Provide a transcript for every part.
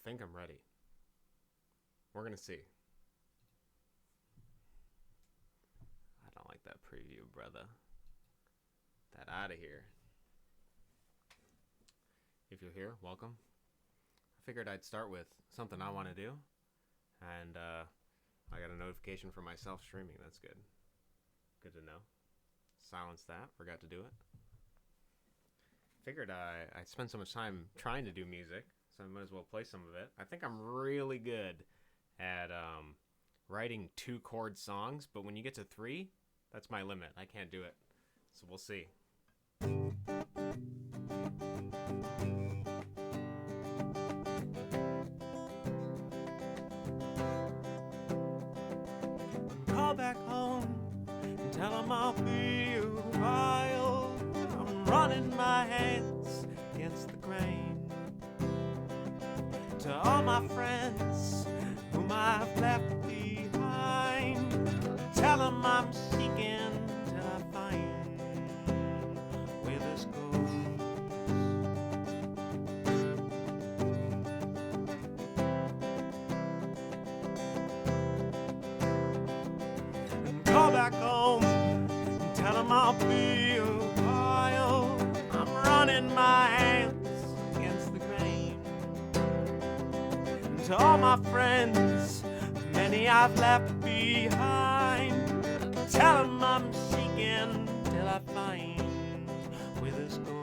think I'm ready. We're gonna see. I don't like that preview, brother. That out of here. If you're here, welcome. I figured I'd start with something I want to do, and I got a notification for myself streaming. That's good. Good to know. Silence that. Forgot to do it. Figured I spent so much time trying to do music, so I might as well play some of it. I think I'm really good at writing 2-chord songs, but when you get to 3, that's my limit. I can't do it. So we'll see. Call back home and tell them I'll be a while. I'm running my hands against the grain. To all my friends whom I've left behind, tell them I'm seeking till I find where this goes. And call back home and tell them I'll be a while. I'm running my hands against the grain. And to all my friends, many I've left behind, tell them I'm seeking till I find where this goes.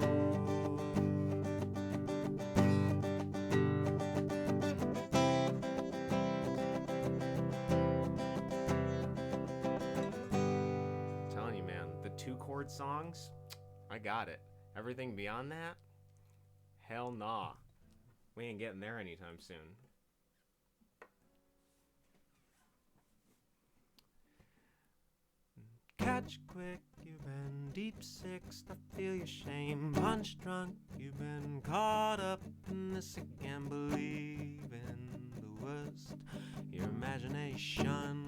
I'm telling you, man, the 2-chord songs, I got it. Everything beyond that, hell nah. We ain't getting there anytime soon. Catch quick, you've been deep sixed, I feel your shame. Punch drunk, you've been caught up in this again. Believe in the worst, your imagination,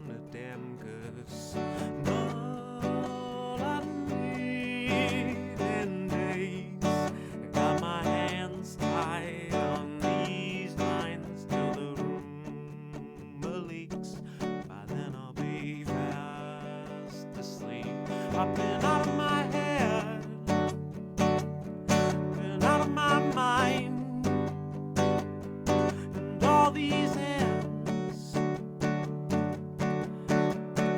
a damn curse. All I need in days, I got my hands tied on these lines till the rumor leaks. By then I'll be fast asleep. I've been out of my head, been out of my mind, and all these ends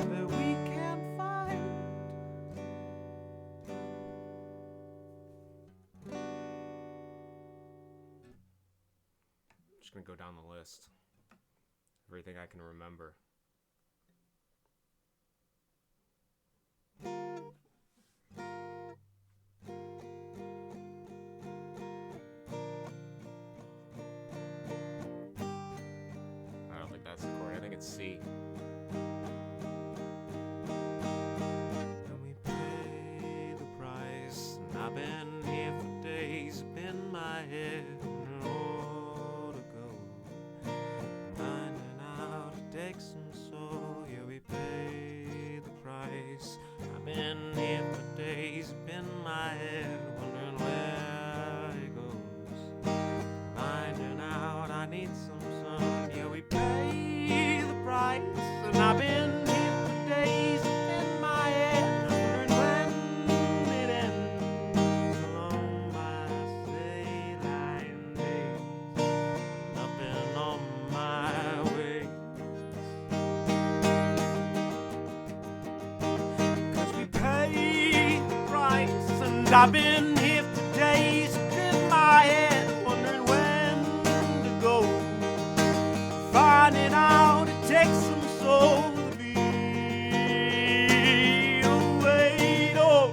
that we can't find. I'm just gonna go down the list. Everything I can remember. I don't think that's the chord. I think it's C. And we pay the price, and I've been here for days, been my head nowhere to go. Finding out it takes some soul, yeah, we pay the price. I've been here for days, been my head, wondering where it goes. Finding out I need some sun, yeah, we pay the price. And I've been here for days, been my head, wondering when it ends. Along my saline days, up and on my way. 'Cause we pay the price, and I've been here for days, in my head, wondering when to go. Finding out it takes some soul to be away, oh,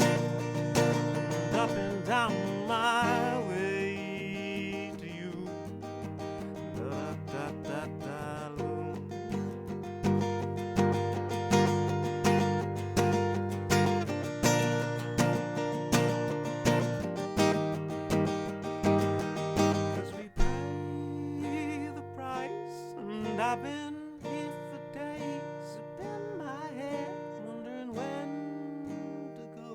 and up and down my way to you. Da-da-da-da-da-loo. I've been here for days, I've been my head, wondering when to go.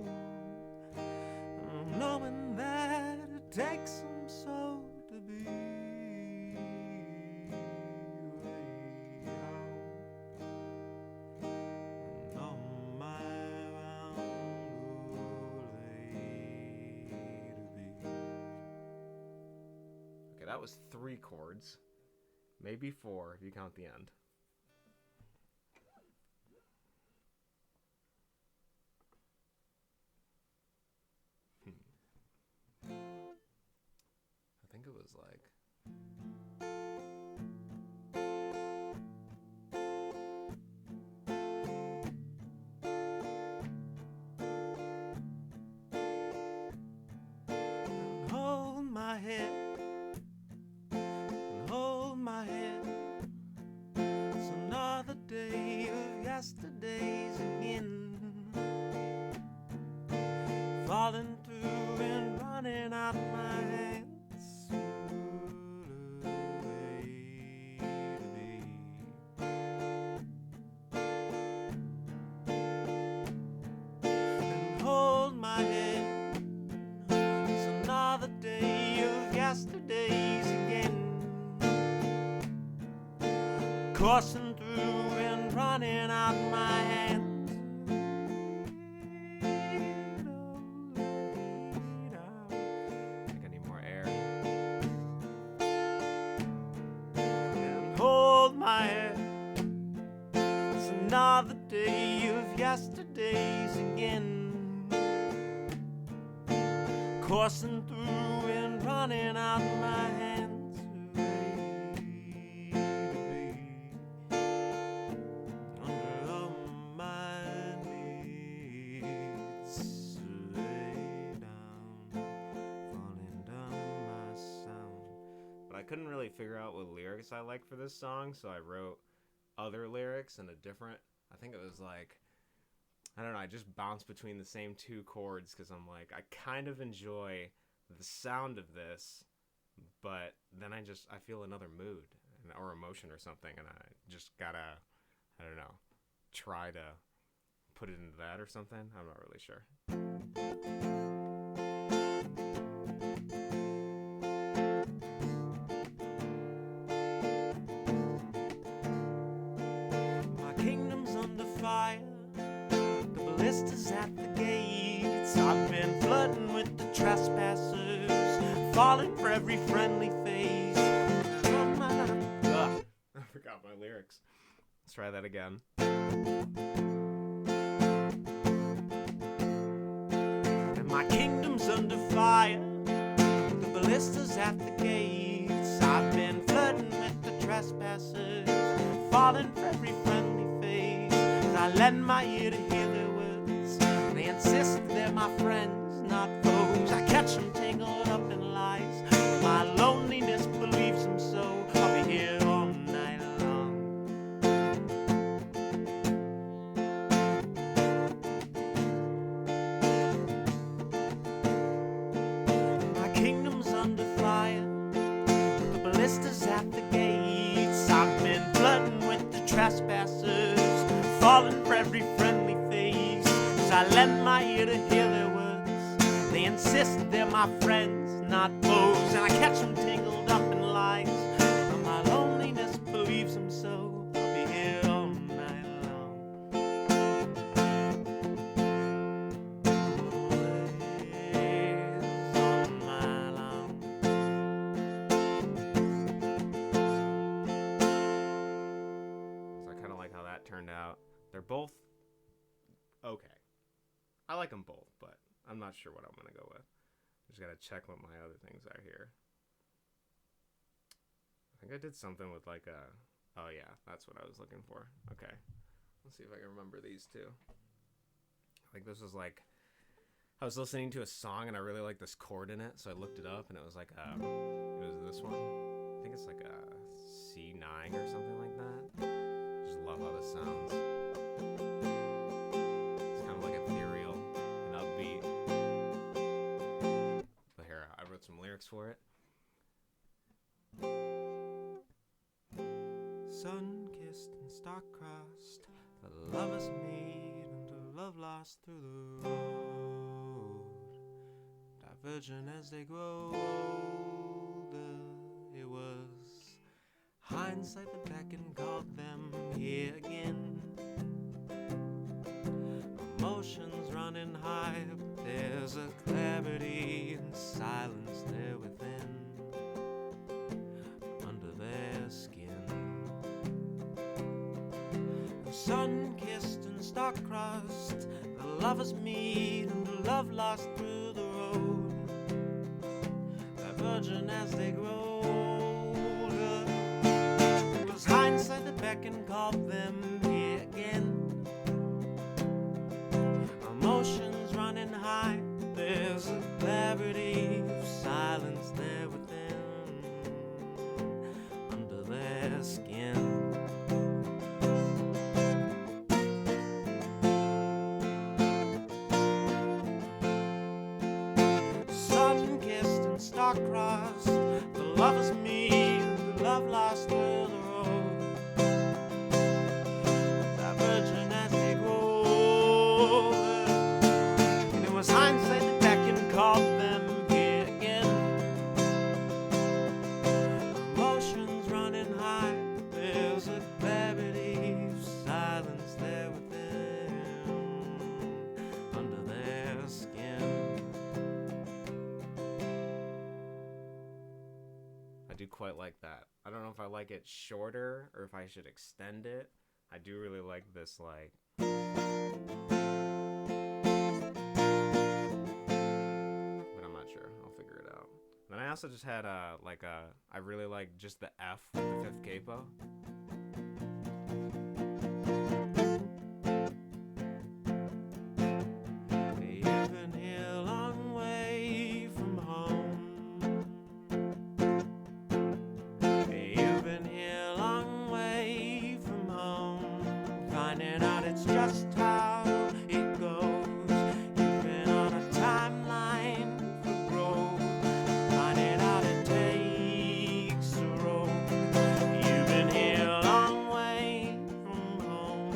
Knowing that it takes some soul to be that was 3 chords. Maybe 4 if you count the end. I think it was like... Hold my head, and hold my head. It's another day of yesterdays again. Falling through and running out my hands. And hold my head. It's another day of yesterdays again. Coursing through and running out my hands. I think I need more air. And hold my head. It's another day of yesterdays again. Coursing through and running out my hands. Under my knees, lay down, falling down my sound. But I couldn't really figure out what lyrics I liked for this song, so I wrote other lyrics in a different... I think it was like... I don't know, I just bounced between the same 2 chords because I'm like, I kind of enjoy the sound of this, but then I feel another mood or emotion or something, and I just gotta, I don't know, try to put it into that or something. I'm not really sure. My kingdom's under fire. The ballista's at the gates. I've been flirting with the trespassers, falling for every friendly face. Ugh, I forgot my lyrics. Let's try that again. And my kingdom's under fire. The ballista's at the gates. I've been flirting with the trespassers, falling for every friendly face. I lend my ear to hear their words. They insist they're my friends, not foes. I catch them tangled up in lies. My loneliness believes them so. I'll be here all night long. My kingdom's under fire. The ballista's at the gates. I've been flirting with the trespassers, falling for every friendly face. I lend my ear to hear their words. They insist they're my friends, not foes. And I catch them tangled up in lies. But my loneliness believes them so. I'll be here all night long. Always all night long. So I kind of like how that turned out. They're both okay. I like them both, but I'm not sure what I'm going to go with. Just got to check what my other things are here. I think I did something with like a... Oh, yeah, that's what I was looking for. Okay. Let's see if I can remember these two. I think this was like... I was listening to a song and I really liked this chord in it, so I looked it up and it was like it was this one. I think it's like a C9 or something like that. I just love how this sounds. It's kind of like ethereal and upbeat. But here, I wrote some lyrics for it. Sun-kissed and star-crossed, the lovers meet until love lost through the road. Divergent as they grow older, it was hindsight that beckoned and called them here again. Emotions running high, but there's a clarity and silence there within. sun-kissed and star-crossed, the lovers meet and the love lost through the road, diverging as they grow older. It was hindsight that beckoned, called them here again. Emotions running high, there's a clarity of silence there within, under their skin. Sun-kissed and star-crossed, the lovers meet, the love lost through the road, diverging as they grow older. And it was hindsight that beckoned, called them here again. Emotions running high, there's a clarity of silence there within, under their skin. I do quite like that. I don't know if I like it shorter or if I should extend it. I do really like this, like, but I'm not sure. I'll figure it out. Then I also just had I really like just the F with the fifth capo. You've been here a long way from home. You've been here a long way from home, finding out it's just how it goes. You've been on a timeline for growth, finding out it takes a road. You've been here a long way from home,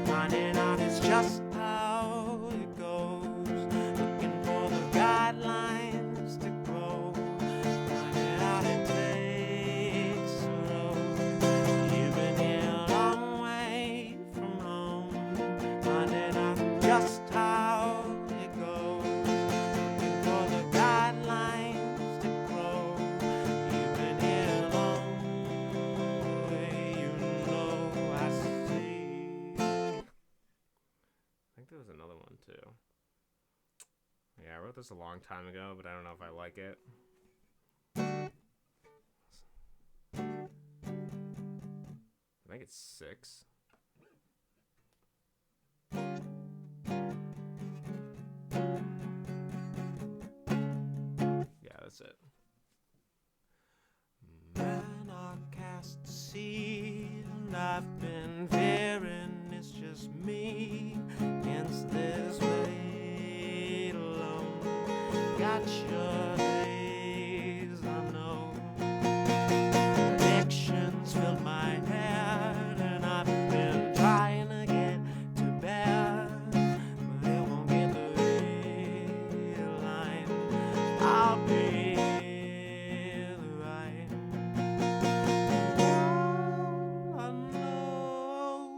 finding out it's just how it goes. Looking for the guidelines to grow, finding out it takes a road. You've been here a long way from home, finding out just how it goes. Looking for the guidelines to grow. You've been here a long way, you know I see. I think there was another one too. Yeah, I wrote this a long time ago, but I don't know if I like it. I think it's 6. Yeah, that's it. Man are cast to sea, and I've been veering, it's just me against this weight alone. Got your days, I know. Addictions fill my head, and I've been trying to get to bed, but it won't get the line. I'll be the right. I know,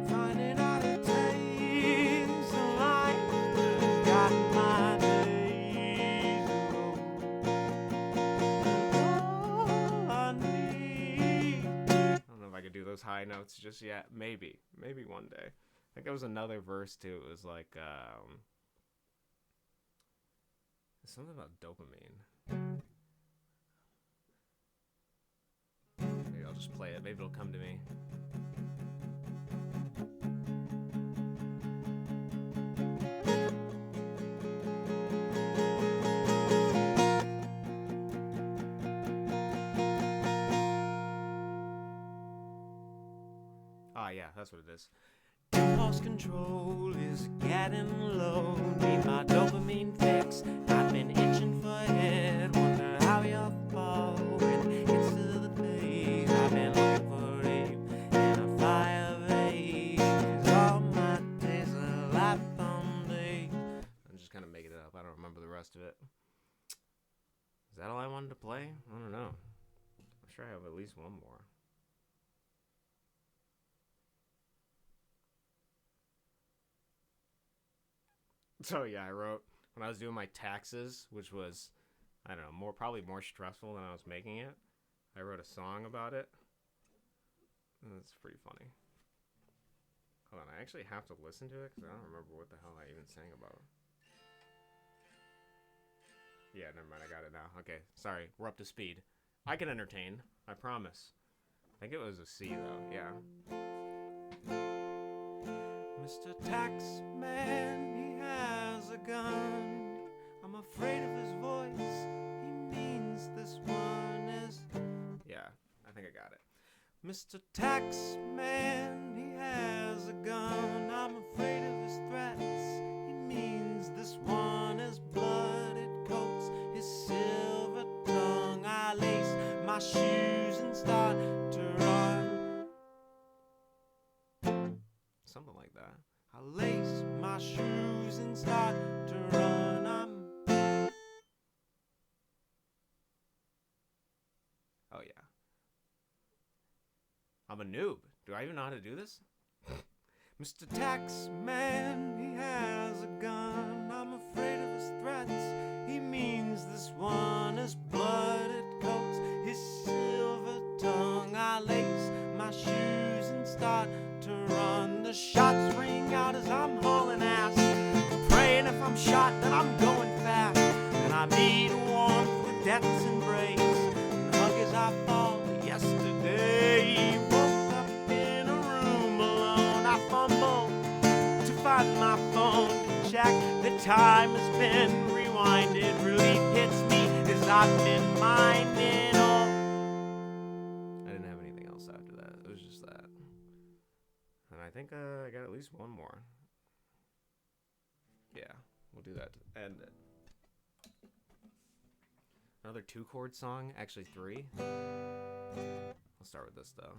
finding out it takes a life that got my days all I need. I don't know if I could do those high notes just yet. Maybe one day. I think there was another verse too. It was like something about dopamine. Maybe I'll just play it. Maybe it'll come to me. Ah, yeah, that's what it is. Impulse control is getting low. Need my dopamine fix. I've been itching for it. Wonder how you'll fall when it gets to the place. I've been looking for rape in a fire blaze. All my days are life on days. I'm just kind of making it up. I don't remember the rest of it. Is that all I wanted to play? I don't know. I'm sure I have at least one more. So yeah, I wrote when I was doing my taxes, which was, I don't know, probably more stressful than I was making it. I wrote a song about it. That's pretty funny. Hold on, I actually have to listen to it because I don't remember what the hell I even sang about. Yeah, never mind, I got it now. Okay, sorry, we're up to speed. I can entertain, I promise. I think it was a C though, yeah. Mr. Taxman, he has a gun. I'm afraid of his voice. He means this one is. Yeah, I think I got it. Mr. Taxman, he has a gun. I'm afraid of his threats. He means this one is blood. It coats his silver tongue. I lace my shoes and start to run. Something like that. I lace my shoes and start to run. Oh yeah. I'm a noob. Do I even know how to do this? Mr. Taxman, he has a gun. I'm afraid of his threats. He means this one is blood. It coats his silver tongue. I lace my shoes and start to run. The shots ring out as I'm hauling ass, praying if I'm shot that I'm going fast. And I meet warmth with death's embrace and hug as I fall yesterday. Woke up in a room alone. I fumble to find my phone to check the time has been rewinded. Relief hits me as I've been minding all. I didn't have anything else after that. It was just that. And I think I got at least one more. Yeah, we'll do that to end it. Another 2-chord song, actually 3. I'll start with this though.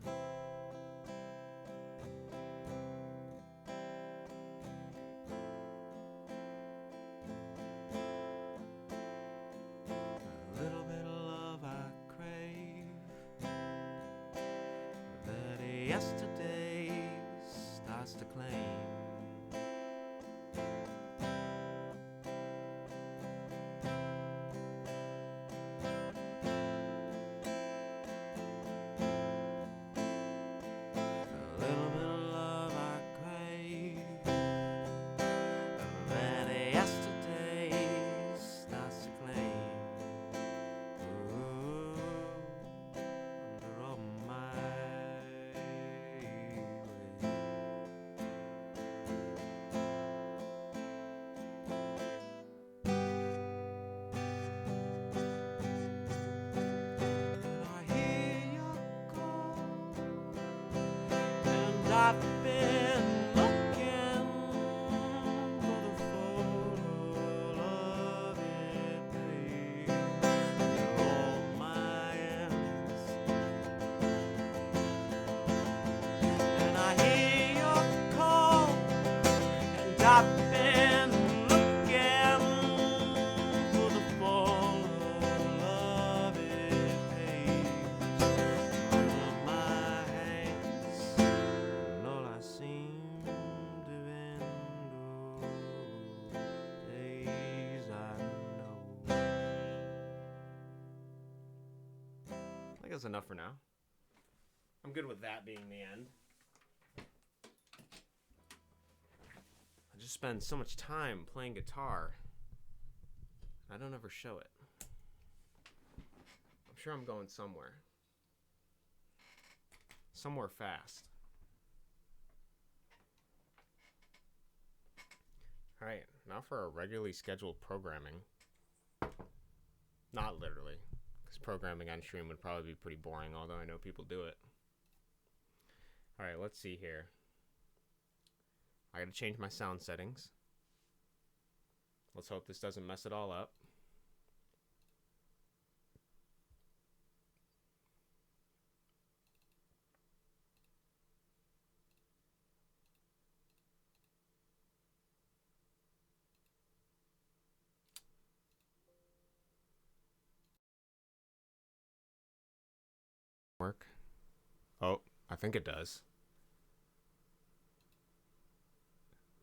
A little bit of love I crave, that yesterday starts to claim. I've been looking for the photo of it, babe. You're all my ends, and I hear your call, and I've been looking for the photo of it, babe. Under my hands. All I seem to end days I know. I think that's enough for now. I'm good with that being the end. I just spend so much time playing guitar. I don't ever show it. I'm sure I'm going somewhere. Somewhere fast. Alright, now for our regularly scheduled programming. Not literally, because programming on stream would probably be pretty boring, although I know people do it. Alright, let's see here. I gotta change my sound settings. Let's hope this doesn't mess it all up. Work. Oh, I think it does.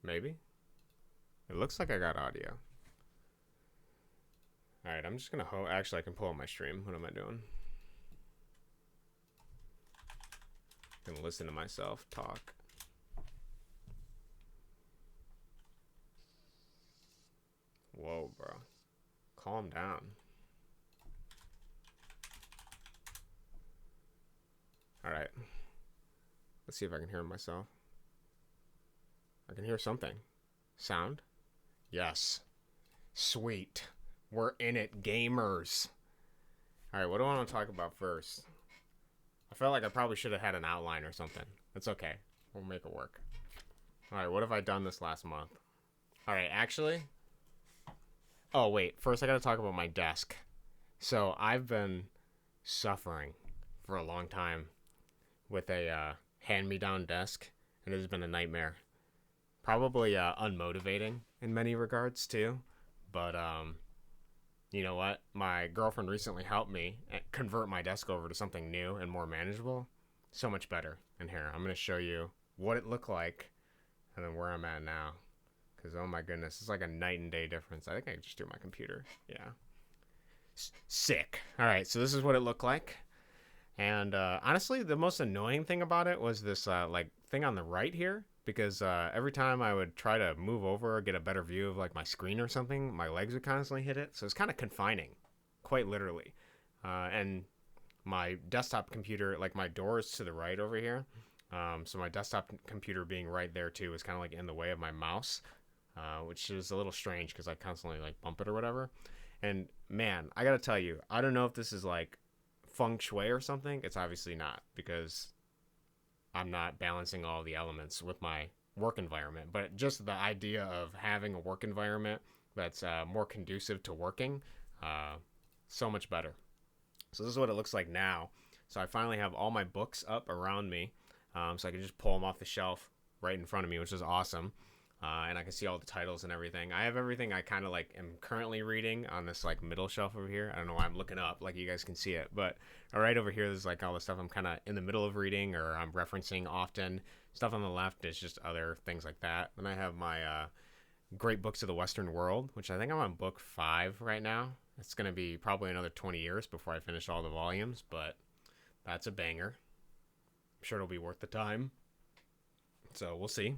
Maybe? It looks like I got audio. Alright, I'm just gonna actually, I can pull up my stream. What am I doing? And listen to myself talk. Whoa, bro. Calm down. Alright. Let's see if I can hear myself. I can hear something. Sound? Yes. Sweet. We're in it, gamers. Alright, what do I want to talk about first? I felt like I probably should have had an outline or something. It's okay. We'll make it work. Alright, what have I done this last month? Alright, actually... Oh, wait. First, I gotta talk about my desk. So, I've been suffering for a long time with a hand-me-down desk, and it has been a nightmare. Probably unmotivating in many regards, too. But, you know what? My girlfriend recently helped me convert my desk over to something new and more manageable. So much better. And here, I'm going to show you what it looked like and then where I'm at now. Because, oh my goodness, it's like a night and day difference. I think I can just do my computer. Yeah. Sick. All right, so this is what it looked like. And honestly, the most annoying thing about it was this like thing on the right here. Because every time I would try to move over or get a better view of like my screen or something, my legs would constantly hit it. So it's kind of confining, quite literally. And my desktop computer, like my door is to the right over here. So my desktop computer being right there too is kind of like in the way of my mouse, which is a little strange because I constantly like bump it or whatever. And man, I gotta tell you, I don't know if this is like feng shui or something. It's obviously not, because I'm not balancing all the elements with my work environment. But just the idea of having a work environment that's more conducive to working, so much better. So this is what it looks like now. So I finally have all my books up around me, so I can just pull them off the shelf right in front of me, which is awesome. And I can see all the titles and everything. I have everything I kind of like am currently reading on this like middle shelf over here. I don't know why I'm looking up like you guys can see it, but right over here there's like all the stuff I'm kind of in the middle of reading or I'm referencing often. Stuff on the left is just other things like that. Then I have my Great Books of the Western World, which I think I'm on book 5 right now. It's going to be probably another 20 years before I finish all the volumes, but that's a banger. I'm sure it'll be worth the time. So we'll see.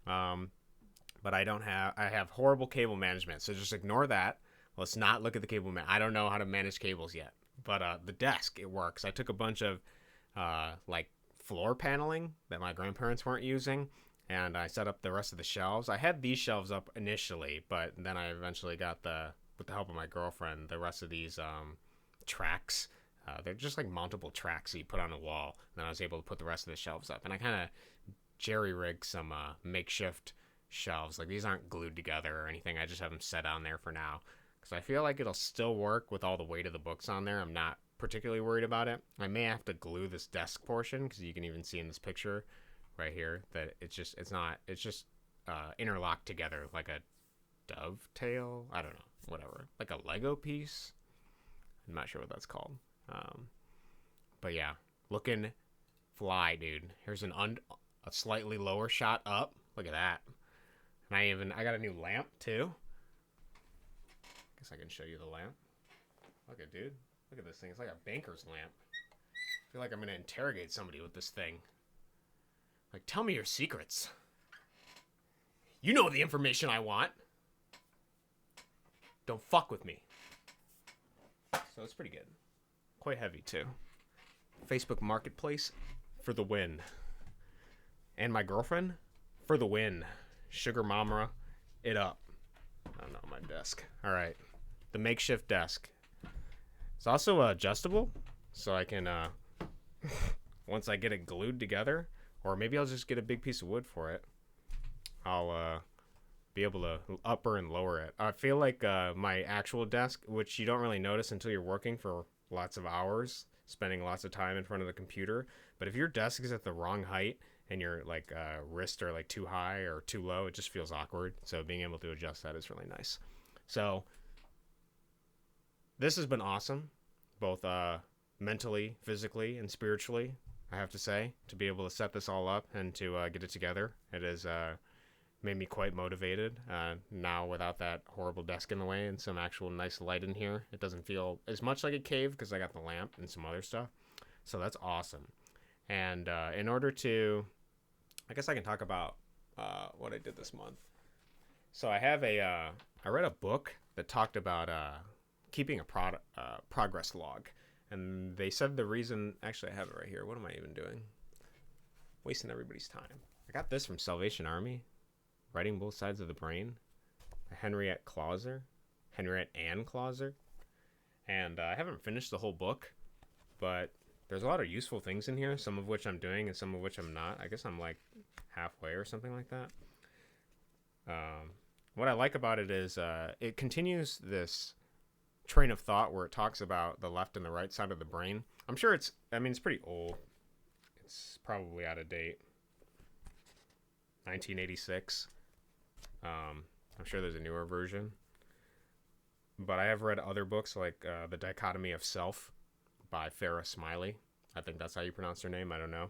But I have horrible cable management, so just ignore that. Let's not look at the cable I don't know how to manage cables yet. But the desk, it works. I took a bunch of like floor paneling that my grandparents weren't using, and I set up the rest of the shelves. I had these shelves up initially, but then I eventually got with the help of my girlfriend, the rest of these tracks. They're just like mountable tracks that you put on a wall, and then I was able to put the rest of the shelves up. And I kind of jerry-rigged some makeshift shelves. Like, these aren't glued together or anything. I just have them set on there for now because I feel like it'll still work with all the weight of the books on there. I'm not particularly worried about it. I may have to glue this desk portion because you can even see in this picture right here that it's just interlocked together like a dovetail. I don't know, whatever, like a Lego piece. I'm not sure what that's called. But yeah, looking fly, dude. Here's a slightly lower shot up. Look at that. And I got a new lamp too. Guess I can show you the lamp. Look at, dude. Look at this thing. It's like a banker's lamp. I feel like I'm gonna interrogate somebody with this thing. Like, tell me your secrets. You know the information I want. Don't fuck with me. So it's pretty good. Quite heavy too. Facebook Marketplace for the win. And my girlfriend for the win. Sugar mama it up. I don't know, my desk. All right. The makeshift desk. It's also adjustable, so I can, once I get it glued together, or maybe I'll just get a big piece of wood for it, I'll be able to upper and lower it. I feel like my actual desk, which you don't really notice until you're working for lots of hours, spending lots of time in front of the computer, but if your desk is at the wrong height, and your like wrists are like too high or too low, it just feels awkward. So being able to adjust that is really nice. So this has been awesome, both mentally, physically, and spiritually, I have to say, to be able to set this all up and to get it together. It has made me quite motivated. Now without that horrible desk in the way and some actual nice light in here, it doesn't feel as much like a cave because I got the lamp and some other stuff. So that's awesome. And in order to, I guess I can talk about what I did this month. So I have I read a book that talked about keeping a progress log. And they said the reason, actually I have it right here. What am I even doing? Wasting everybody's time. I got this from Salvation Army, Writing Both Sides of the Brain, by Henriette Ann Clauser. And I haven't finished the whole book, but there's a lot of useful things in here, some of which I'm doing and some of which I'm not. I guess I'm like halfway or something like that. What I like about it is it continues this train of thought where it talks about the left and the right side of the brain. I'm sure it's pretty old. It's probably out of date. 1986. I'm sure there's a newer version. But I have read other books like The Dichotomy of Self by Farrah Smiley. I think that's how you pronounce her name. I don't know.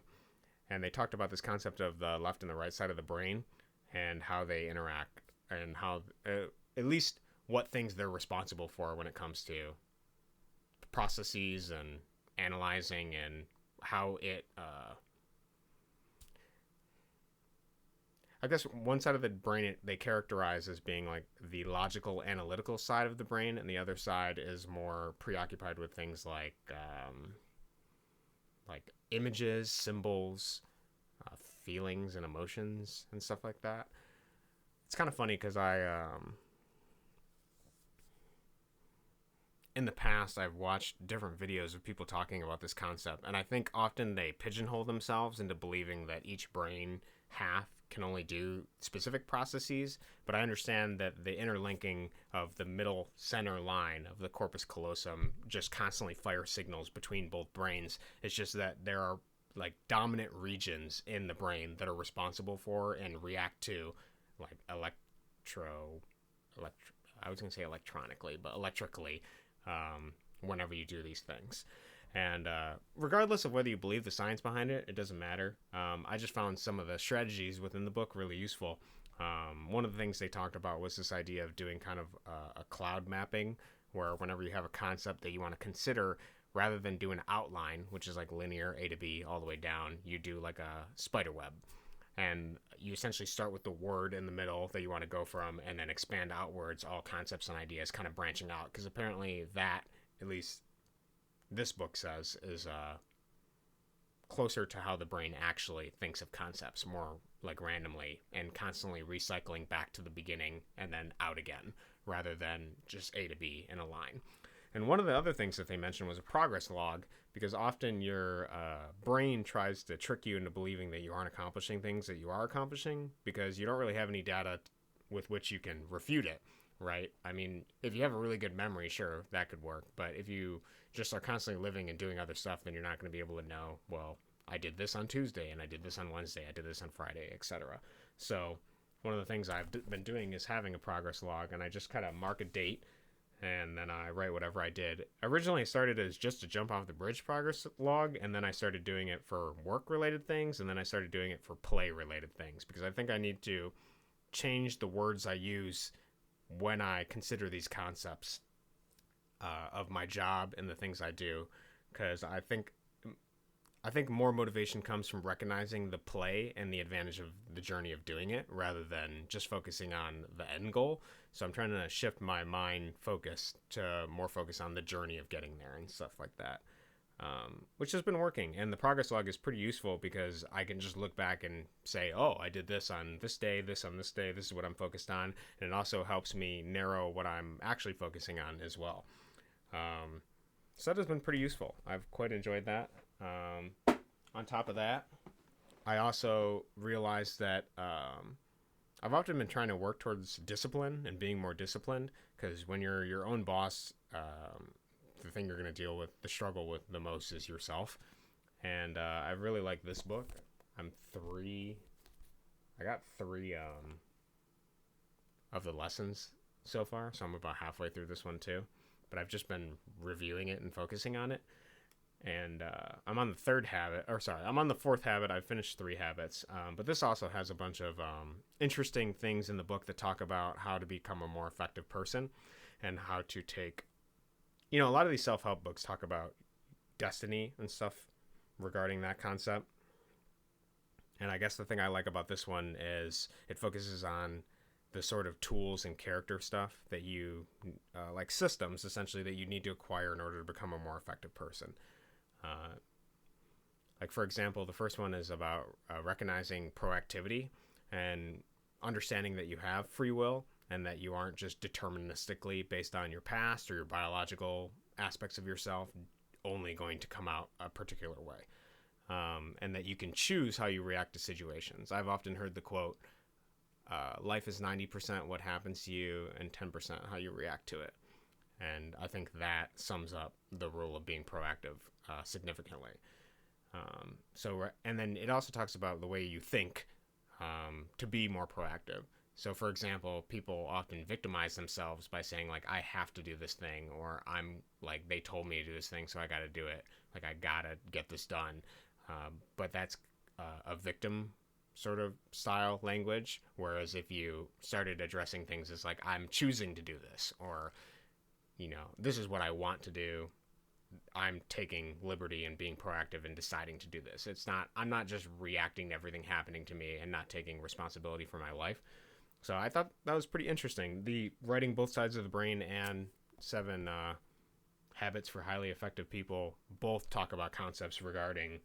And they talked about this concept of the left and the right side of the brain and how they interact and how, at least what things they're responsible for when it comes to processes and analyzing and how it, I guess one side of the brain they characterize as being like the logical analytical side of the brain, and the other side is more preoccupied with things like images, symbols, feelings and emotions and stuff like that. It's kind of funny because in the past, I've watched different videos of people talking about this concept, and I think often they pigeonhole themselves into believing that each brain half can only do specific processes, but I understand that the interlinking of the middle center line of the corpus callosum just constantly fire signals between both brains. It's just that there are like dominant regions in the brain that are responsible for and react to like electrically whenever you do these things. And regardless of whether you believe the science behind it, it doesn't matter. I just found some of the strategies within the book really useful. One of the things they talked about was this idea of doing kind of a cloud mapping, where whenever you have a concept that you want to consider, rather than do an outline, which is like linear A to B all the way down, you do like a spider web. And you essentially start with the word in the middle that you want to go from, and then expand outwards, all concepts and ideas kind of branching out. Because apparently that, at least this book says, is closer to how the brain actually thinks of concepts, more like randomly and constantly recycling back to the beginning and then out again, rather than just A to B in a line. And one of the other things that they mentioned was a progress log, because often your brain tries to trick you into believing that you aren't accomplishing things that you are accomplishing, because you don't really have any data with which you can refute it, right? I mean, if you have a really good memory, sure, that could work. But if you just are constantly living and doing other stuff, then you're not going to be able to know, well, I did this on Tuesday, and I did this on Wednesday, I did this on Friday, etc. So one of the things I've been doing is having a progress log, and I just kind of mark a date, and then I write whatever I did. Originally, I started as just a jump off the bridge progress log, and then I started doing it for work-related things, and then I started doing it for play-related things, because I think I need to change the words I use when I consider these concepts of my job and the things I do, because I think more motivation comes from recognizing the play and the advantage of the journey of doing it, rather than just focusing on the end goal. So I'm trying to shift my mind focus to more focus on the journey of getting there and stuff like that, which has been working. And the progress log is pretty useful because I can just look back and say, oh, I did this on this day, this on this day, this is what I'm focused on. And it also helps me narrow what I'm actually focusing on as well. So that has been pretty useful. I've quite enjoyed that. On top of that, I also realized that I've often been trying to work towards discipline and being more disciplined, because when you're your own boss, the thing you're going to deal with, the struggle with the most, is yourself. And I really like this book. I got three of the lessons so far, so I'm about halfway through this one too. But I've just been reviewing it and focusing on it. And I'm on the I'm on the fourth habit. I've finished 3 habits. But this also has a bunch of interesting things in the book that talk about how to become a more effective person, and how to take, a lot of these self-help books talk about destiny and stuff regarding that concept. And I guess the thing I like about this one is it focuses on the sort of tools and character stuff that you, like systems, essentially, that you need to acquire in order to become a more effective person. Like, for example, the first one is about recognizing proactivity and understanding that you have free will and that you aren't just deterministically based on your past or your biological aspects of yourself only going to come out a particular way. And that you can choose how you react to situations. I've often heard the quote, life is 90% what happens to you and 10% how you react to it. And I think that sums up the rule of being proactive significantly. And then it also talks about the way you think to be more proactive. So, for example, people often victimize themselves by saying, like, I have to do this thing, or I'm, like, they told me to do this thing, so I got to do it. Like, I got to get this done. But that's a victim sort of style language, whereas if you started addressing things as, like, I'm choosing to do this, or, you know, this is what I want to do, I'm taking liberty and being proactive and deciding to do this. I'm not just reacting to everything happening to me and not taking responsibility for my life. So I thought that was pretty interesting. The writing Both Sides of the Brain and 7 Habits for Highly Effective People both talk about concepts regarding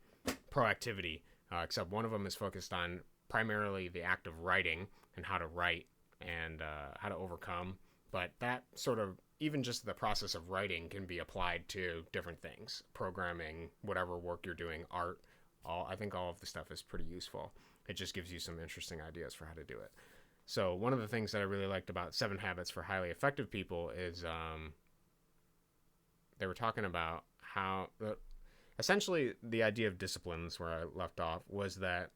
proactivity, except one of them is focused on primarily the act of writing and how to write and how to overcome. But that sort of, even just the process of writing can be applied to different things, programming, whatever work you're doing, art. I think all of the stuff is pretty useful. It just gives you some interesting ideas for how to do it. So one of the things that I really liked about 7 Habits for Highly Effective People is they were talking about how, essentially the idea of disciplines, where I left off, was that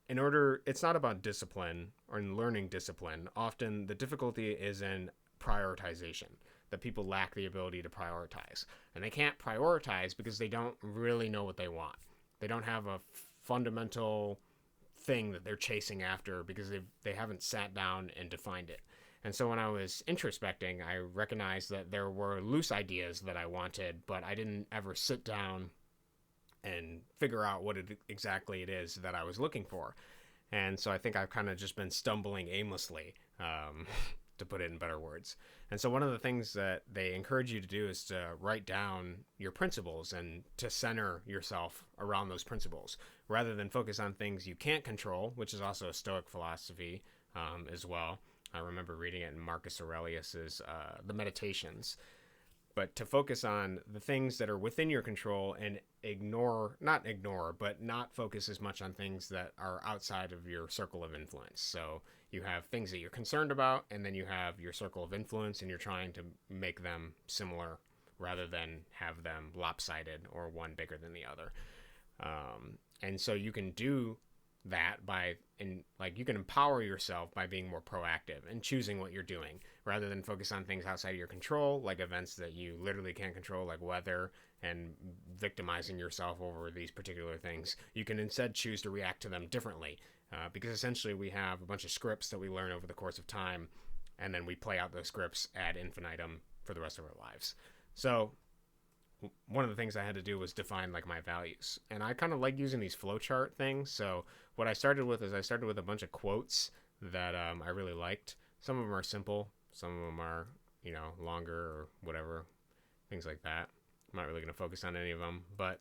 it's not about discipline or in learning discipline. Often the difficulty is in prioritization, that people lack the ability to prioritize. And they can't prioritize because they don't really know what they want. They don't have a fundamental thing that they're chasing after because they haven't sat down and defined it. And so when I was introspecting, I recognized that there were loose ideas that I wanted, but I didn't ever sit down and figure out what exactly it is that I was looking for. And so I think I've kind of just been stumbling aimlessly, to put it in better words. And so one of the things that they encourage you to do is to write down your principles and to center yourself around those principles rather than focus on things you can't control, which is also a Stoic philosophy as well. I remember reading it in Marcus Aurelius's The Meditations. But to focus on the things that are within your control and not focus as much on things that are outside of your circle of influence. So you have things that you're concerned about, and then you have your circle of influence, and you're trying to make them similar rather than have them lopsided or one bigger than the other. And so you can do that you can empower yourself by being more proactive and choosing what you're doing rather than focus on things outside of your control, like events that you literally can't control, like weather, and victimizing yourself over these particular things. You can instead choose to react to them differently, because essentially we have a bunch of scripts that we learn over the course of time, and then we play out those scripts ad infinitum for the rest of our lives. So one of the things I had to do was define like my values, and I kind of like using these flowchart things. So what I started with a bunch of quotes that I really liked. Some of them are simple, some of them are, longer or whatever, things like that. I'm not really going to focus on any of them, but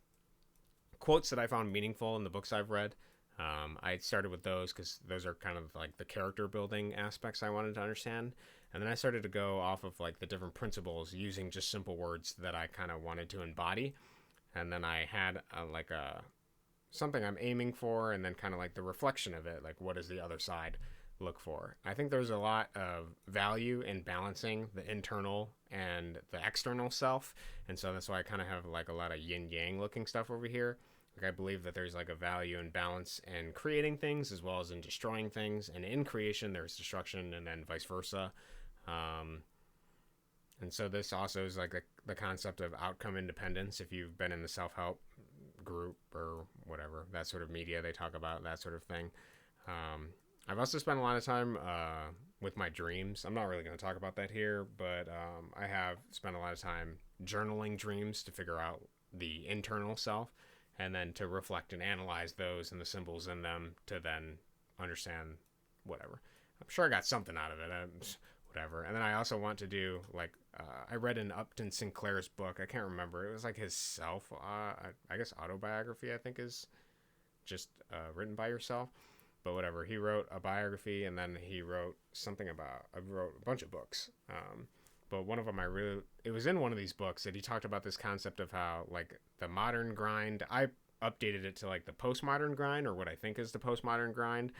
quotes that I found meaningful in the books I've read, I started with those because those are kind of like the character building aspects I wanted to understand. And then I started to go off of like the different principles using just simple words that I kind of wanted to embody. And then I had something I'm aiming for, and then kind of like the reflection of it, like what does the other side look for. I think there's a lot of value in balancing the internal and the external self. And so that's why I kind of have like a lot of yin yang looking stuff over here. Like I believe that there's like a value and balance in creating things as well as in destroying things. And in creation, there's destruction, and then vice versa. And so this also is like the concept of outcome independence. If you've been in the self-help group or whatever, that sort of media, they talk about that sort of thing. I've also spent a lot of time with my dreams. I'm not really going to talk about that here, but I have spent a lot of time journaling dreams to figure out the internal self. and then to reflect and analyze those and the symbols in them to then understand whatever. I'm sure I got something out of it. Whatever. And then I also want to do, like, I read in Upton Sinclair's book. I can't remember. It was like his I guess autobiography, I think, is just written by yourself. But whatever. He wrote a biography, and then he wrote something about, I wrote a bunch of books. But one of them it was in one of these books that he talked about this concept of how, like, the modern grind, I updated it to, like, the postmodern grind, or what I think is the postmodern grind.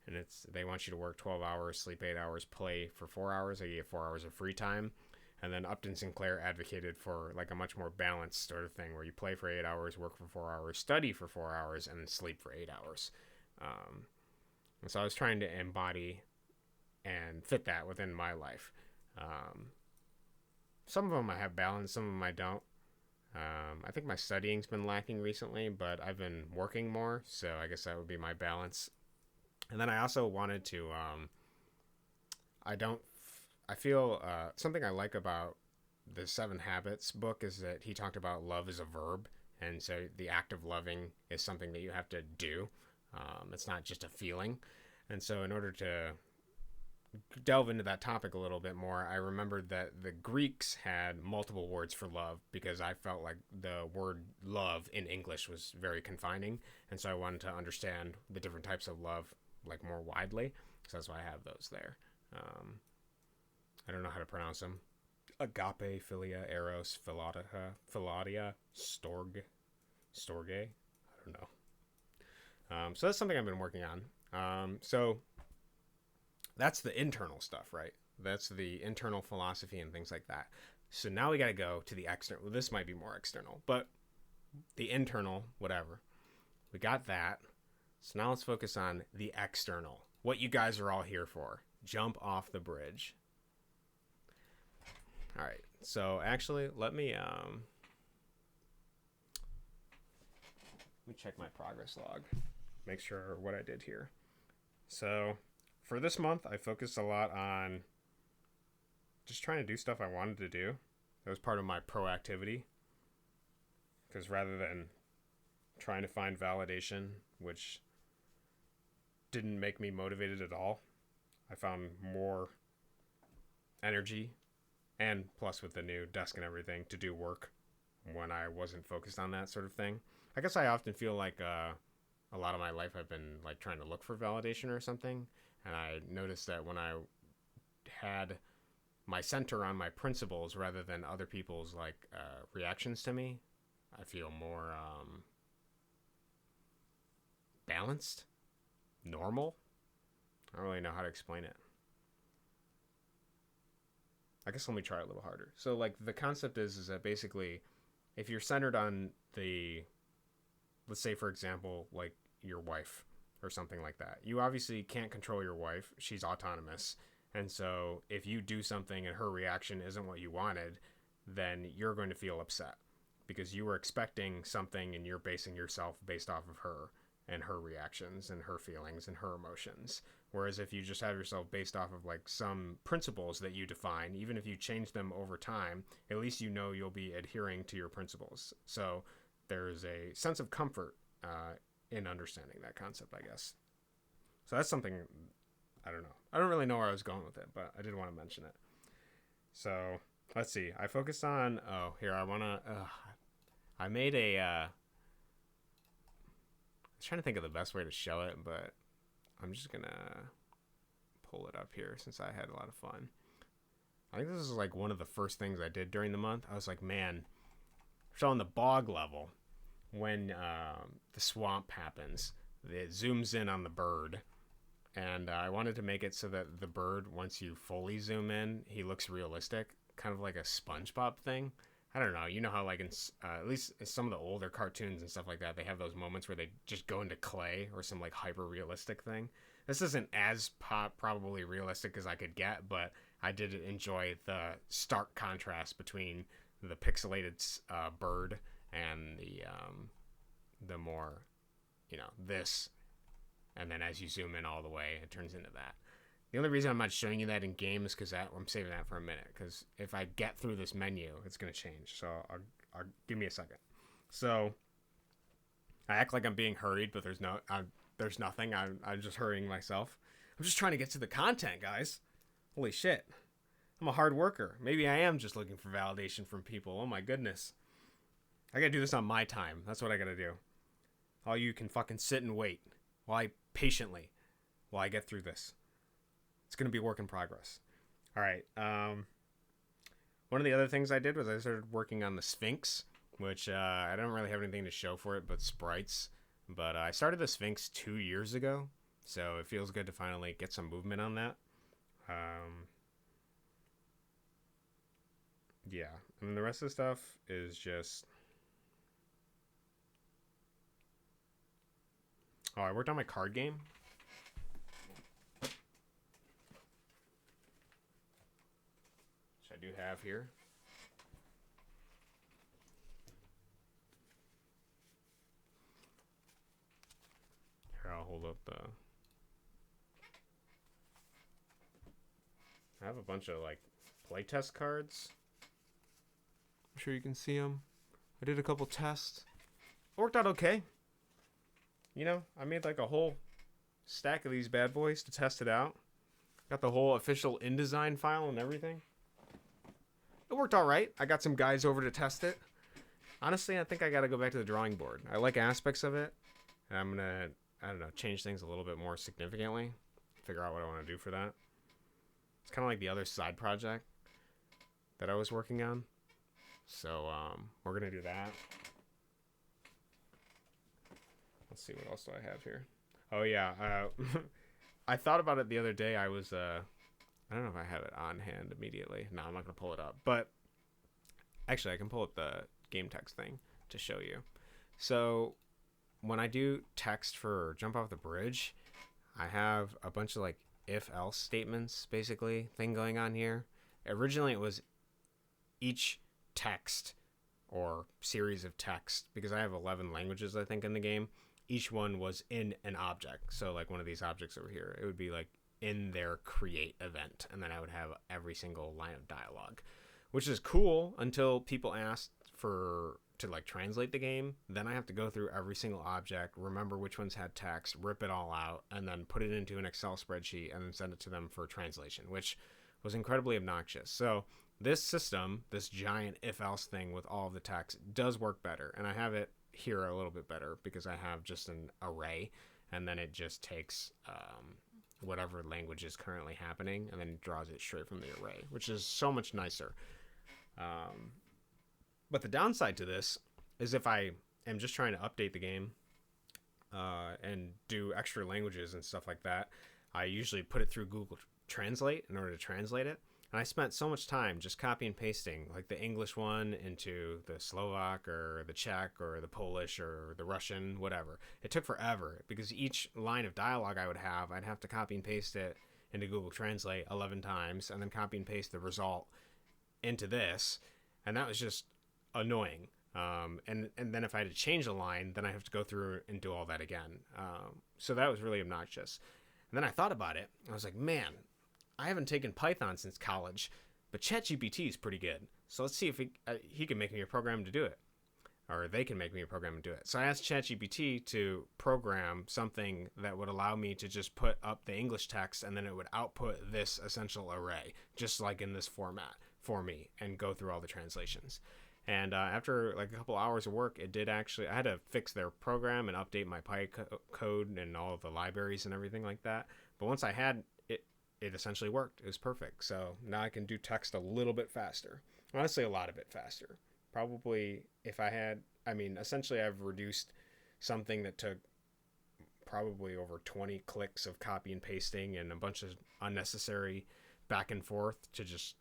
And they want you to work 12 hours, sleep 8 hours, play for 4 hours. They get 4 hours of free time. And then Upton Sinclair advocated for, like, a much more balanced sort of thing where you play for 8 hours, work for 4 hours, study for 4 hours, and then sleep for 8 hours. And so I was trying to embody and fit that within my life. Some of them I have balance, some of them I don't. I think my studying's been lacking recently, but I've been working more, so I guess that would be my balance. And then I also wanted to, I feel something I like about the 7 Habits book is that he talked about love as a verb. And so the act of loving is something that you have to do. It's not just a feeling. And so in order to delve into that topic a little bit more, I remembered that the Greeks had multiple words for love because I felt like the word love in English was very confining. And so I wanted to understand the different types of love, like, more widely. So that's why I have those there. I don't know how to pronounce them. Agape, philia, eros, philatia, storge. I don't know. So that's something I've been working on. So that's the internal stuff, right? That's the internal philosophy and things like that. So now we got to go to the external. Well, this might be more external, but the internal, whatever. We got that. So now let's focus on the external. What you guys are all here for. Jump off the bridge. All right. So actually, let me check my progress log. Make sure what I did here. So for this month, I focused a lot on just trying to do stuff I wanted to do. That was part of my proactivity. Because rather than trying to find validation, which didn't make me motivated at all, I found more energy, and plus with the new desk and everything, to do work when I wasn't focused on that sort of thing. I guess I often feel like a lot of my life I've been, like, trying to look for validation or something, and I noticed that when I had my center on my principles rather than other people's, like, reactions to me, I feel more balanced, normal. I don't really know how to explain it. I guess let me try a little harder. So, like, the concept is that basically, if you're centered on let's say, for example, like, your wife or something like that, you obviously can't control your wife. She's autonomous. And so if you do something and her reaction isn't what you wanted, then you're going to feel upset because you were expecting something and you're basing yourself based off of her and her reactions and her feelings and her emotions. Whereas if you just have yourself based off of, like, some principles that you define, even if you change them over time, at least you know you'll be adhering to your principles. So there's a sense of comfort in understanding that concept, I guess. So that's something, I don't know. I don't really know where I was going with it, but I did want to mention it. So let's see. I focused on, I made I was trying to think of the best way to show it, but I'm just going to pull it up here since I had a lot of fun. I think this is, like, one of the first things I did during the month. I was like, man, so on the bog level, when the swamp happens, it zooms in on the bird, and I wanted to make it so that the bird, once you fully zoom in, he looks realistic, kind of like a SpongeBob thing. I don't know. You know how, like, in at least in some of the older cartoons and stuff like that, they have those moments where they just go into clay or some, like, hyper-realistic thing. This isn't as probably realistic as I could get, but I did enjoy the stark contrast between the pixelated bird and the more, this. And then as you zoom in all the way, it turns into that. The only reason I'm not showing you that in game is because I'm saving that for a minute. Because if I get through this menu, it's going to change. So I'll give me a second. So I act like I'm being hurried, but there's nothing. I'm just hurrying myself. I'm just trying to get to the content, guys. Holy shit. I'm a hard worker. Maybe I am just looking for validation from people. Oh my goodness. I gotta do this on my time. That's what I gotta do. All you can fucking sit and wait while I get through this. It's gonna be a work in progress. All right. One of the other things I did was I started working on the Sphinx, which I don't really have anything to show for it but sprites. But I started the Sphinx 2 years ago, so it feels good to finally get some movement on that. Yeah, and the rest of the stuff is just... Oh, I worked on my card game. Which I do have here. Here, I'll hold up the... I have a bunch of, like, playtest cards. I'm sure you can see them. I did a couple tests. It worked out okay. You know, I made like a whole stack of these bad boys to test it out. Got the whole official InDesign file and everything. It worked all right. I got some guys over to test it. Honestly, I think I got to go back to the drawing board. I like aspects of it. And I'm going to, I don't know, change things a little bit more significantly. Figure out what I want to do for that. It's kind of like the other side project that I was working on. So, we're going to do that. Let's see, what else do I have here? Oh, yeah. I thought about it the other day. I was, I don't know if I have it on hand immediately. No, I'm not going to pull it up. But, actually, I can pull up the game text thing to show you. So, when I do text for Jump Off the Bridge, I have a bunch of, like, if-else statements, basically, thing going on here. Originally, it was each text or series of text, because I have 11 languages, I think, in the game. Each one was in an object. So like one of these objects over here, it would be like in their create event. And then I would have every single line of dialogue, which is cool until people asked to like translate the game. Then I have to go through every single object, remember which ones had text, rip it all out, and then put it into an Excel spreadsheet and then send it to them for translation, which was incredibly obnoxious. So this system, this giant if-else thing with all of the text, does work better. And I have it here a little bit better because I have just an array, and then it just takes whatever language is currently happening and then draws it straight from the array, which is so much nicer. But the downside to this is if I am just trying to update the game and do extra languages and stuff like that, I usually put it through Google Translate in order to translate it. And I spent so much time just copy and pasting like the English one into the Slovak or the Czech or the Polish or the Russian, whatever. It took forever because each line of dialogue I would have, I'd have to copy and paste it into Google Translate 11 times and then copy and paste the result into this. And that was just annoying. And then if I had to change a line, then I have to go through and do all that again. So that was really obnoxious. And then I thought about it. I was like, man, I haven't taken Python since college, but ChatGPT is pretty good. So let's see if he can make me a program to do it. Or they can make me a program to do it. So I asked ChatGPT to program something that would allow me to just put up the English text and then it would output this essential array, just like in this format for me, and go through all the translations. And after like a couple hours of work, it did actually, I had to fix their program and update my code and all of the libraries and everything like that. But once I had it essentially worked. It was perfect. So now I can do text a little bit faster. Honestly, a lot of it faster. Probably if I had, essentially I've reduced something that took probably over 20 clicks of copy and pasting and a bunch of unnecessary back and forth to just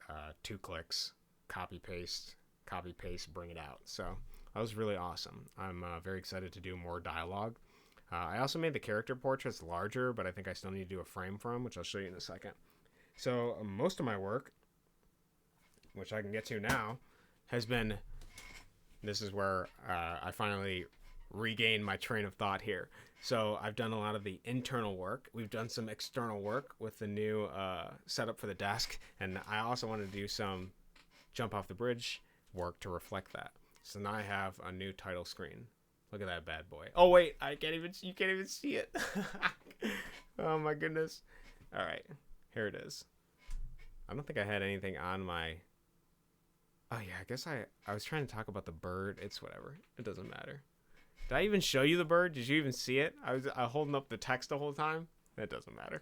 2 clicks, copy, paste, bring it out. So that was really awesome. I'm very excited to do more dialogue. I also made the character portraits larger, but I think I still need to do a frame for them, which I'll show you in a second. So most of my work, which I can get to now, has been, this is where I finally regain my train of thought here. So I've done a lot of the internal work. We've done some external work with the new setup for the desk, and I also want to do some Jump Off the Bridge work to reflect that. So now I have a new title screen Look at that bad boy. Oh wait, you can't even see it. Oh my goodness. All right, here it is. I don't think I had anything on my. Oh yeah, I guess I was trying to talk about the bird. It's whatever. It doesn't matter. Did I even show you the bird? Did you even see it? I was holding up the text the whole time. That doesn't matter.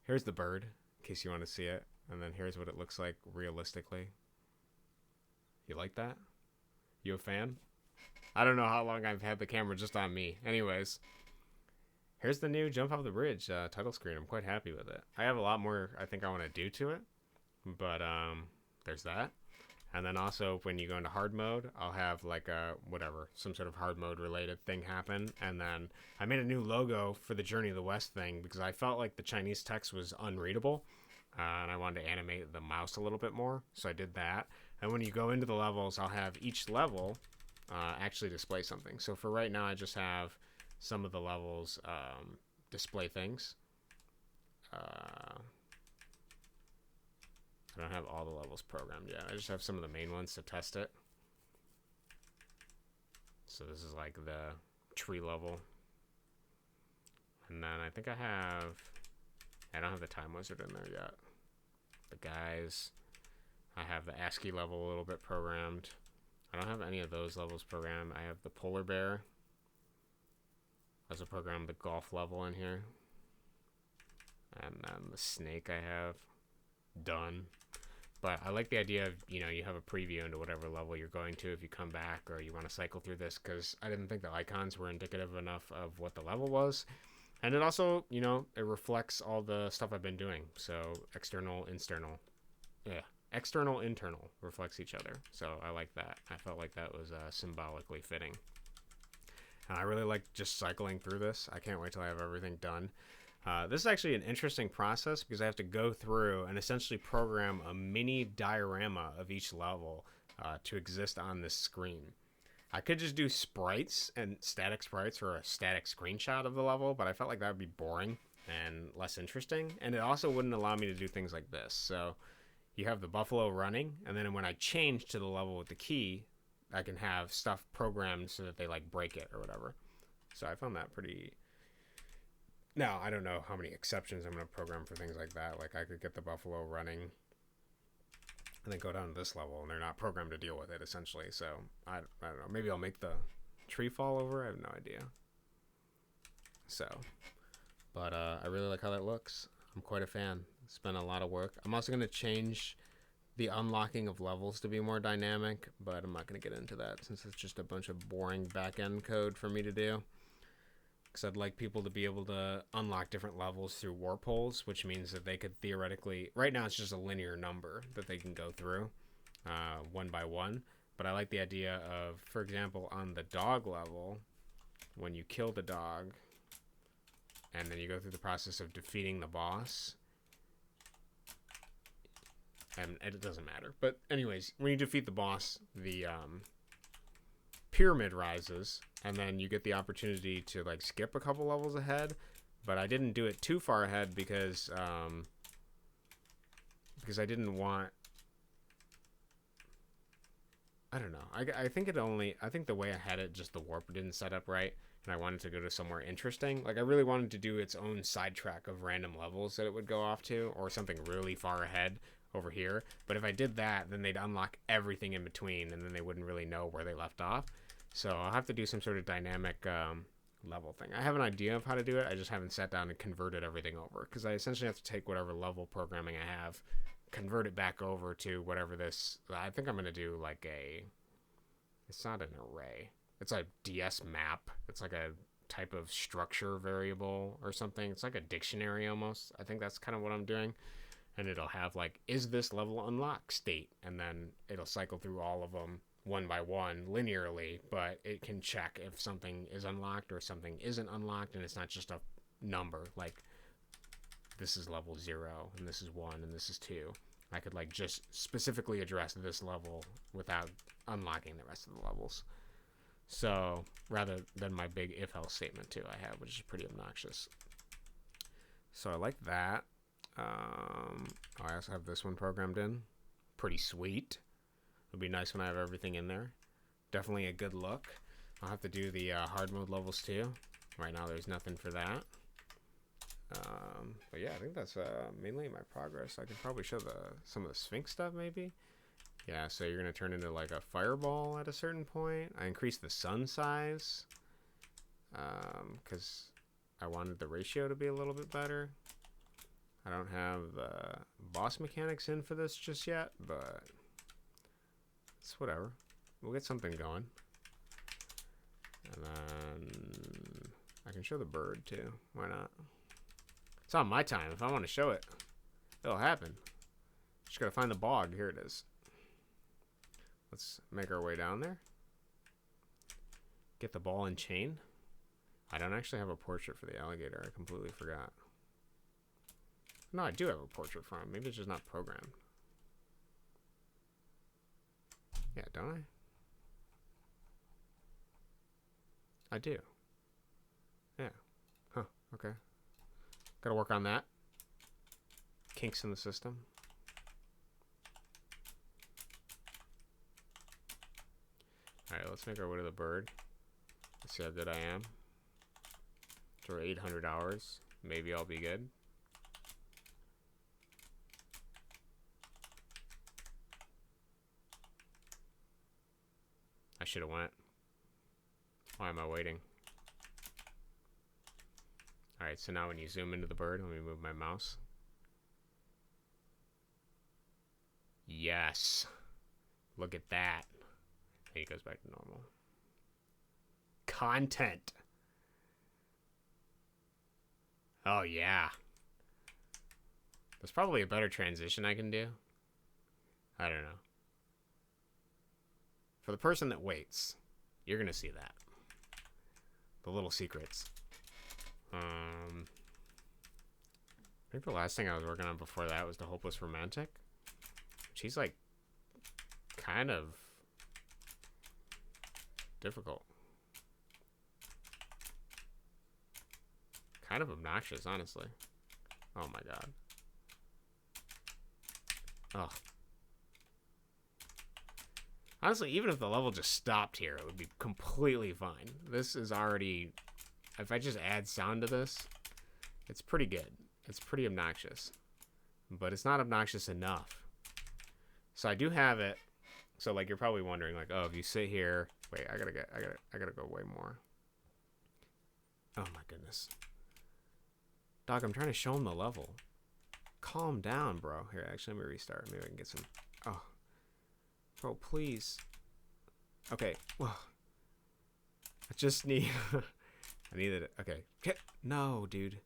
Here's the bird, in case you want to see it, and then here's what it looks like realistically. You like that? You a fan? I don't know how long I've had the camera just on me. Anyways, here's the new Jump Off the Bridge title screen. I'm quite happy with it. I have a lot more I think I want to do to it, but there's that. And then also when you go into hard mode, I'll have like a some sort of hard mode related thing happen. And then I made a new logo for the Journey of the West thing because I felt like the Chinese text was unreadable, and I wanted to animate the mouse a little bit more. So I did that. And when you go into the levels, I'll have each level actually display something. So for right now, I just have some of the levels display things. I don't have all the levels programmed yet. I just have some of the main ones to test it. So this is like the tree level. And then I think I don't have the time wizard in there yet. The guys. I have the ASCII level a little bit programmed. I don't have any of those levels programmed. I have the polar bear. I also programmed the golf level in here. And then the snake I have done. But I like the idea of, you have a preview into whatever level you're going to if you come back or you want to cycle through this, because I didn't think the icons were indicative enough of what the level was. And it also, it reflects all the stuff I've been doing. So external, internal reflects each other. So I like that. I felt like that was symbolically fitting. And I really like just cycling through this. I can't wait till I have everything done. This is actually an interesting process because I have to go through and essentially program a mini diorama of each level to exist on this screen. I could just do sprites and static sprites or a static screenshot of the level, but I felt like that would be boring and less interesting. And it also wouldn't allow me to do things like this. So you have the buffalo running, and then when I change to the level with the key, I can have stuff programmed so that they like break it or whatever. So I found that pretty... Now, I don't know how many exceptions I'm going to program for things like that. Like, I could get the buffalo running and then go down to this level, and they're not programmed to deal with it, essentially. So, I don't know. Maybe I'll make the tree fall over. I have no idea. So, but I really like how that looks. I'm quite a fan. It's been a lot of work. I'm also going to change the unlocking of levels to be more dynamic, but I'm not going to get into that since it's just a bunch of boring back-end code for me to do. Because I'd like people to be able to unlock different levels through warp holes, which means that they could theoretically... Right now, it's just a linear number that they can go through one by one. But I like the idea of, for example, on the dog level, when you kill the dog, and then you go through the process of defeating the boss... And it doesn't matter. But anyways, when you defeat the boss, the pyramid rises, and then you get the opportunity to like skip a couple levels ahead. But I didn't do it too far ahead because I didn't want... I don't know. I think the way I had it, just the warp didn't set up right, and I wanted to go to somewhere interesting. Like, I really wanted to do its own sidetrack of random levels that it would go off to, or something really far ahead over here. But if I did that, then they'd unlock everything in between, and then they wouldn't really know where they left off. So I'll have to do some sort of dynamic level thing. I have an idea of how to do it. I just haven't sat down and converted everything over, because I essentially have to take whatever level programming I have, convert it back over to whatever this... I think I'm going to do like a... It's not an array. It's a DS map. It's like a type of structure variable or something. It's like a dictionary almost. I think that's kind of what I'm doing. And it'll have like, is this level unlocked state? And then it'll cycle through all of them one by one linearly, but it can check if something is unlocked or something isn't unlocked, and it's not just a number. Like, this is level 0, and this is 1, and this is 2. I could like just specifically address this level without unlocking the rest of the levels. So, rather than my big if-else statement too I have, which is pretty obnoxious. So I like that. I also have this one programmed in. Pretty sweet. It'll be nice when I have everything in there. Definitely a good look. I'll have to do the hard mode levels too. Right now there's nothing for that. But yeah, I think that's mainly my progress. I can probably show some of the Sphinx stuff maybe. Yeah, so you're going to turn into like a fireball at a certain point. I increased the sun size because I wanted the ratio to be a little bit better. I don't have the boss mechanics in for this just yet, but it's whatever. We'll get something going. And then I can show the bird too. Why not? It's on my time. If I want to show it, it'll happen. Just gotta find the bog. Here it is. Let's make our way down there. Get the ball and chain. I don't actually have a portrait for the alligator. I completely forgot. No, I do have a portrait for him. Maybe it's just not programmed. Yeah, don't I? I do. Yeah. Huh. Okay. Gotta work on that. Kinks in the system. Alright, let's make our way to the bird. Let's see how good I am. For 800 hours. Maybe I'll be good. I should have went. Why am I waiting? Alright, so now when you zoom into the bird, let me move my mouse. Yes. Look at that. And he goes back to normal. Content. Oh, yeah. There's probably a better transition I can do. I don't know. For the person that waits, you're going to see that. The little secrets. I think the last thing I was working on before that was the Hopeless Romantic. She's like kind of difficult. Kind of obnoxious, honestly. Oh my god. Ugh. Honestly, even if the level just stopped here, it would be completely fine. This is already... If I just add sound to this, it's pretty good. It's pretty obnoxious. But it's not obnoxious enough. So I do have it. So like you're probably wondering, like, oh, if you sit here... Wait, I gotta go way more. Oh my goodness. Dog, I'm trying to show him the level. Calm down, bro. Here, actually, let me restart. Maybe I can get some... Oh. Bro, please. Okay. Well, I just need... I needed it. Okay. No, dude.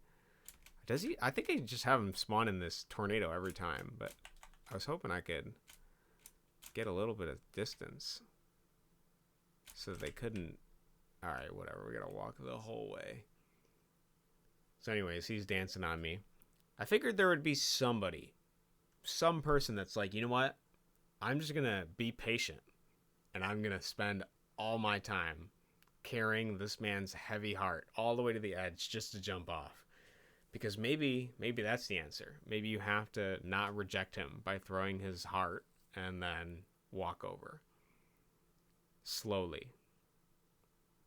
Does he? I think I just have him spawn in this tornado every time, but I was hoping I could get a little bit of distance so they couldn't... Alright, whatever. We gotta walk the whole way. So anyways, he's dancing on me. I figured there would be somebody, some person that's like, you know what? I'm just gonna be patient, and I'm gonna spend all my time carrying this man's heavy heart all the way to the edge just to jump off. Because maybe that's the answer. Maybe you have to not reject him by throwing his heart and then walk over. Slowly.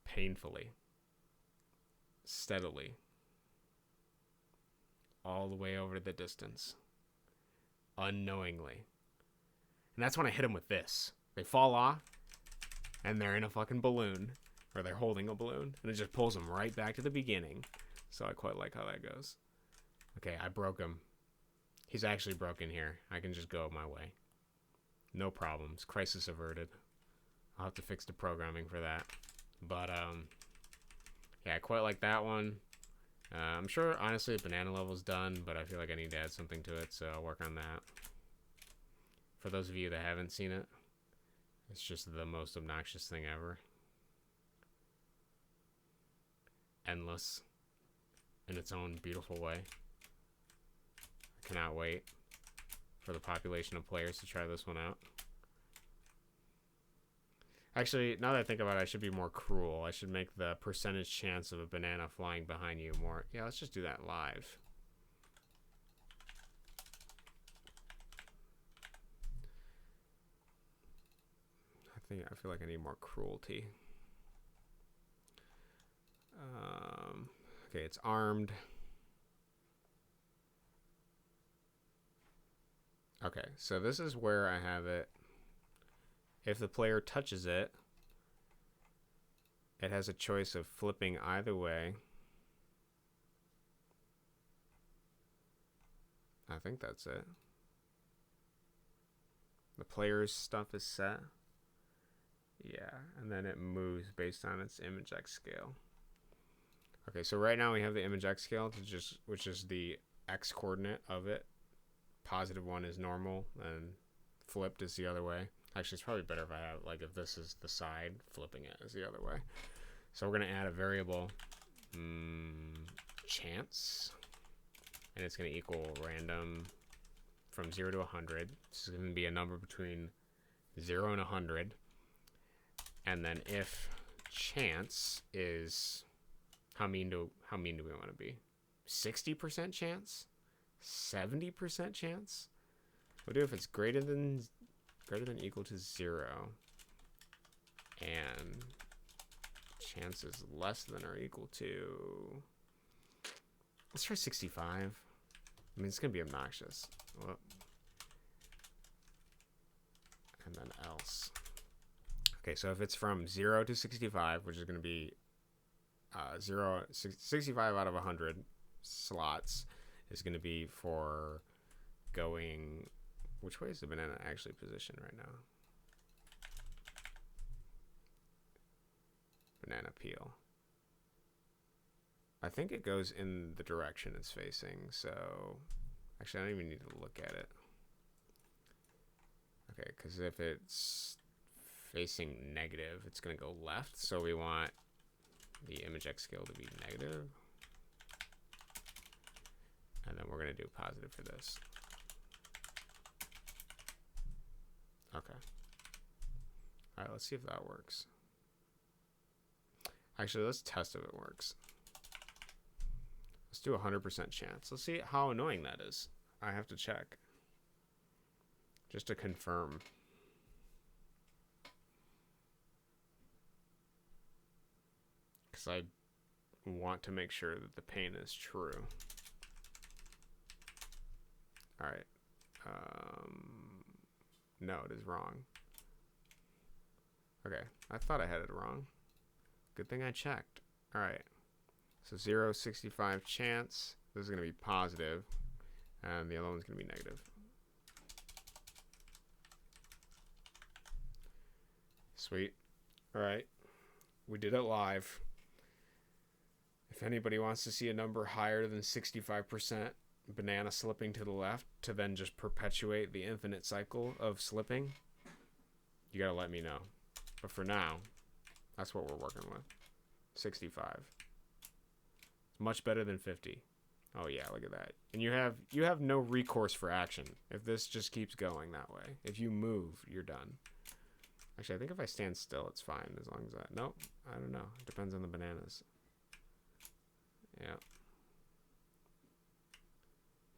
Painfully. Steadily. All the way over the distance. Unknowingly. And that's when I hit them with this. They fall off, and they're in a fucking balloon. Or they're holding a balloon, and it just pulls them right back to the beginning. So I quite like how that goes. Okay, I broke him. He's actually broken here. I can just go my way. No problems. Crisis averted. I'll have to fix the programming for that. But, yeah, I quite like that one. I'm sure, honestly, the banana level's done, but I feel like I need to add something to it, so I'll work on that. For those of you that haven't seen it, it's just the most obnoxious thing ever. Endless in its own beautiful way. I cannot wait for the population of players to try this one out. Actually, now that I think about it, I should be more cruel. I should make the percentage chance of a banana flying behind you more. Yeah, let's just do that live. I feel like I need more cruelty. Okay, it's armed. Okay, so this is where I have it. If the player touches it, it has a choice of flipping either way. I think that's it. The player's stuff is set. Yeah, and then it moves based on its image X scale. Okay, so right now we have the image X scale, which is the X coordinate of it. +1 is normal, and flipped is the other way. Actually, it's probably better if I have, like, if this is the side, flipping it is the other way. So we're going to add a variable, chance, and it's going to equal random from 0 to 100. This is going to be a number between 0 and 100. And then if chance is, how mean do we want to be? 60% chance? 70% chance? We'll do if it's greater than equal to 0, and chance is less than or equal to, let's try 65. I mean, it's gonna be obnoxious. Whoop. And then else. Okay, so if it's from 0 to 65, which is gonna be 65 out of 100 slots is going to be for going, which way is the banana actually positioned right now? Banana peel. I think it goes in the direction it's facing, so actually I don't even need to look at it. Okay, because if it's facing negative, it's going to go left, so we want the image X scale to be negative. And then we're going to do positive for this. Okay. All right, let's see if that works. Actually, let's test if it works. Let's do 100% chance. Let's see how annoying that is. I have to check. Just to confirm. Because I want to make sure that the pain is true. All right. No, it is wrong. Okay, I thought I had it wrong. Good thing I checked. All right. So 0, 65 chance. This is going to be positive, and the other one's going to be negative. Sweet. All right. We did it live. If anybody wants to see a number higher than 65%, banana slipping to the left to then just perpetuate the infinite cycle of slipping, you gotta let me know. But for now, that's what we're working with. 65. Much better than 50. Oh yeah, look at that. And you have no recourse for action if this just keeps going that way. If you move, you're done. Actually, I think if I stand still, it's fine as long as that. Nope, I don't know. It depends on the bananas. Yeah.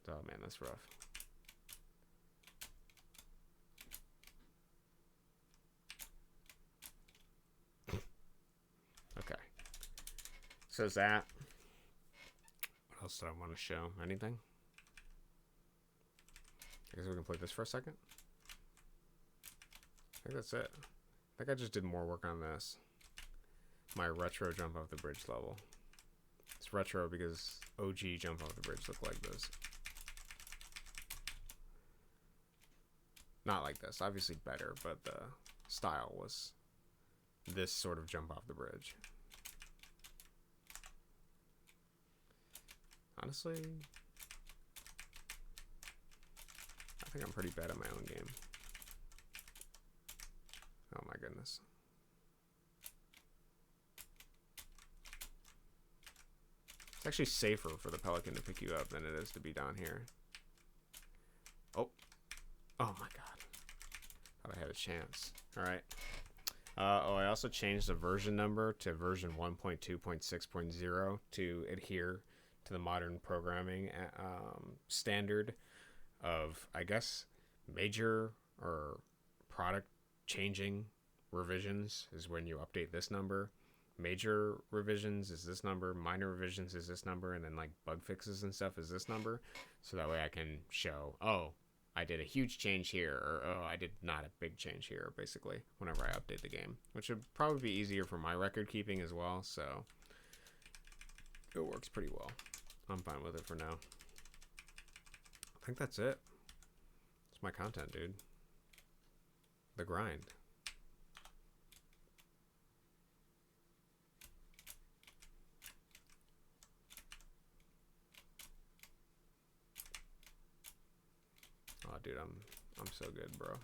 Oh man, that's rough. Okay. So is that. What else did I want to show? Anything? I guess we can play this for a second. I think that's it. I think I just did more work on this. My retro jump off the bridge level. It's retro because OG jump off the bridge look like this. Not like this, obviously better, but the style was this sort of jump off the bridge. Honestly, I think I'm pretty bad at my own game. Oh my goodness. It's actually safer for the pelican to pick you up than it is to be down here. Oh. Oh my god. Thought I had a chance. Alright. I also changed the version number to version 1.2.6.0 to adhere to the modern programming standard of, I guess, major or product changing revisions is when you update this number. major revisions is this number, minor revisions is this number, and then like bug fixes and stuff is this number. So that way I can show, oh, I did a huge change here, or oh, I did not a big change here, basically, whenever I update the game, which would probably be easier for my record keeping as well. So it works pretty well. I'm fine with it for now. I think that's it. It's my content, dude. The grind. Oh, dude, I'm so good, bro.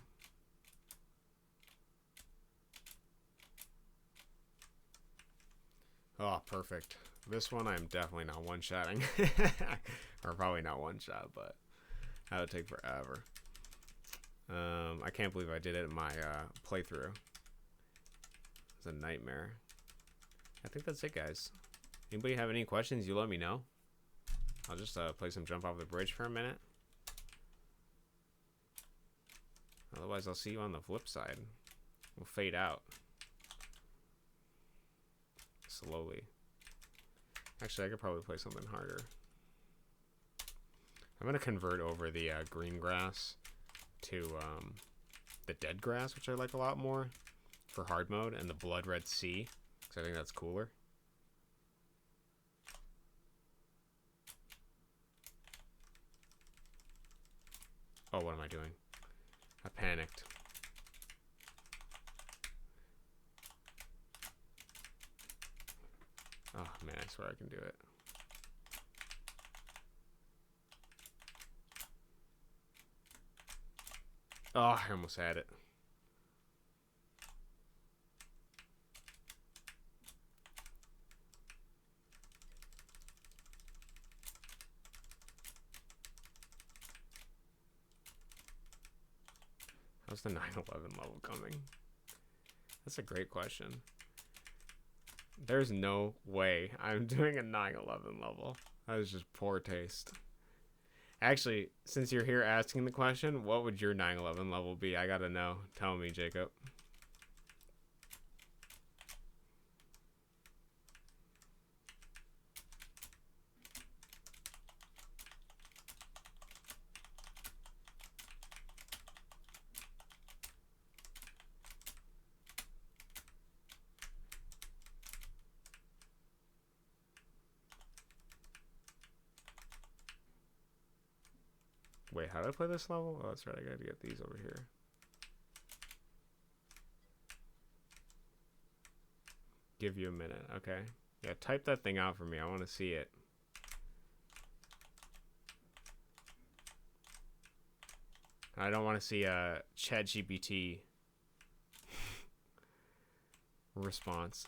Oh, perfect. This one I'm definitely not one-shotting. Or probably not one-shot, but that would take forever. I can't believe I did it in my playthrough. It's a nightmare. I think that's it, guys. Anybody have any questions, you let me know. I'll just play some Jump Off the Bridge for a minute. Otherwise, I'll see you on the flip side. We'll fade out. Slowly. Actually, I could probably play something harder. I'm going to convert over the green grass to the dead grass, which I like a lot more for hard mode, and the blood red sea, because I think that's cooler. Oh, what am I doing? I panicked. Oh man, I swear I can do it. Oh, I almost had it. How's the 9/11 level coming? That's a great question. There's no way I'm doing a 9/11 level. That is just poor taste. Actually, since you're here asking the question, what would your 9/11 level be? I gotta know. Tell me, Jacob. Wait, how do I play this level? Oh, that's right. I gotta get these over here. Give you a minute. Okay. Yeah, type that thing out for me. I want to see it. I don't want to see a ChatGPT response.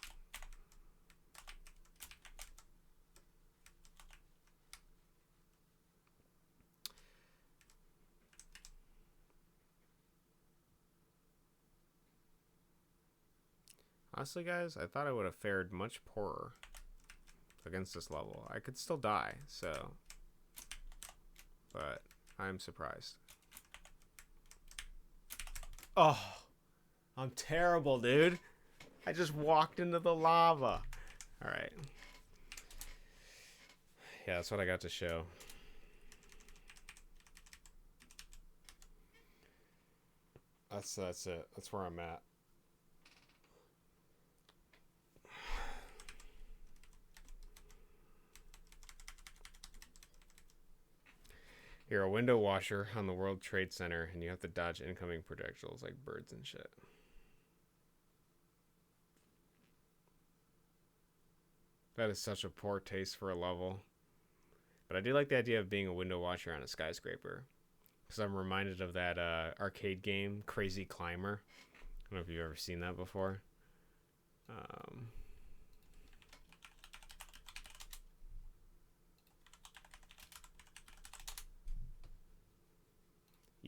Honestly, guys, I thought I would have fared much poorer against this level. I could still die, so... But I'm surprised. Oh, I'm terrible, dude. I just walked into the lava. Alright. Yeah, that's what I got to show. That's it. That's where I'm at. You're a window washer on the World Trade Center, and you have to dodge incoming projectiles like birds and shit. That is such a poor taste for a level. But I do like the idea of being a window washer on a skyscraper. Because I'm reminded of that arcade game, Crazy Climber. I don't know if you've ever seen that before.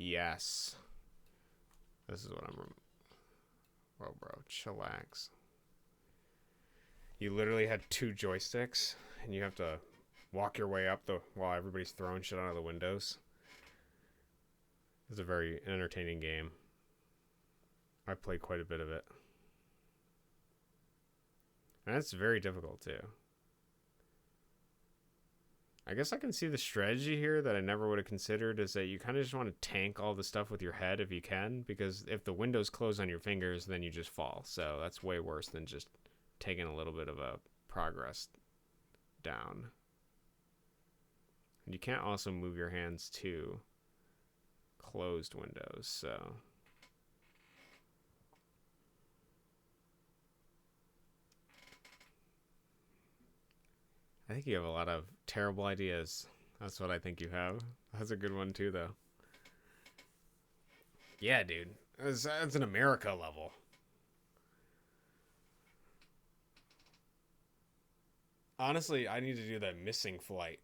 Yes. This is what I'm... Whoa, bro. Chillax. You literally had 2 joysticks, and you have to walk your way up while everybody's throwing shit out of the windows. It's a very entertaining game. I played quite a bit of it. And that's very difficult too. I guess I can see the strategy here that I never would have considered is that you kind of just want to tank all the stuff with your head if you can, because if the windows close on your fingers, then you just fall. So that's way worse than just taking a little bit of a progress down. And you can't also move your hands to closed windows, so... I think you have a lot of terrible ideas. That's what I think you have. That's a good one too, though. Yeah, dude. That's an America level. Honestly, I need to do that missing flight.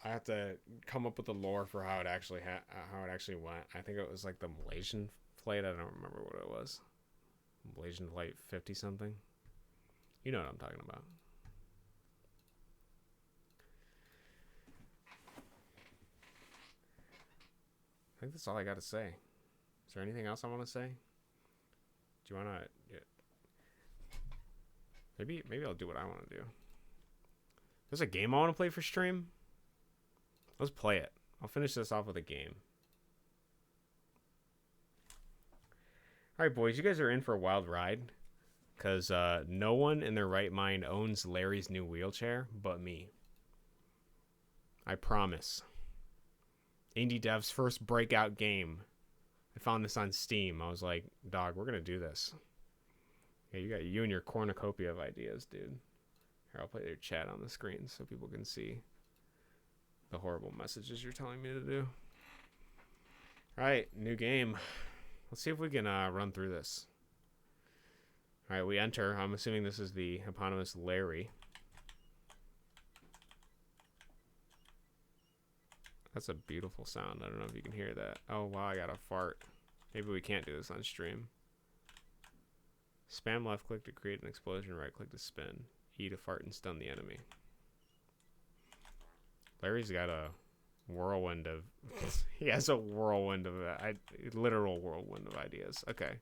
I have to come up with the lore for how it actually went. I think it was like the Malaysian flight. I don't remember what it was. Malaysian flight 50 something. You know what I'm talking about. I think that's all I got to say. Is there anything else I want to say? Do you want to... Yeah. Maybe I'll do what I want to do. There's a game I want to play for stream. Let's play it. I'll finish this off with a game. Alright, boys. You guys are in for a wild ride. Because no one in their right mind owns Larry's new wheelchair but me. I promise. Indie Dev's first breakout game. I found this on Steam. I was like, dog, we're going to do this. Yeah, you got you and your cornucopia of ideas, dude. Here, I'll play your chat on the screen so people can see the horrible messages you're telling me to do. All right, new game. Let's see if we can run through this. All right, we enter. I'm assuming this is the eponymous Larry. That's a beautiful sound. I don't know if you can hear that. Oh, wow, I got a fart. Maybe we can't do this on stream. Spam left click to create an explosion, right click to spin. E to fart and stun the enemy. Larry's got a whirlwind of... he has a whirlwind of... literal whirlwind of ideas. Okay,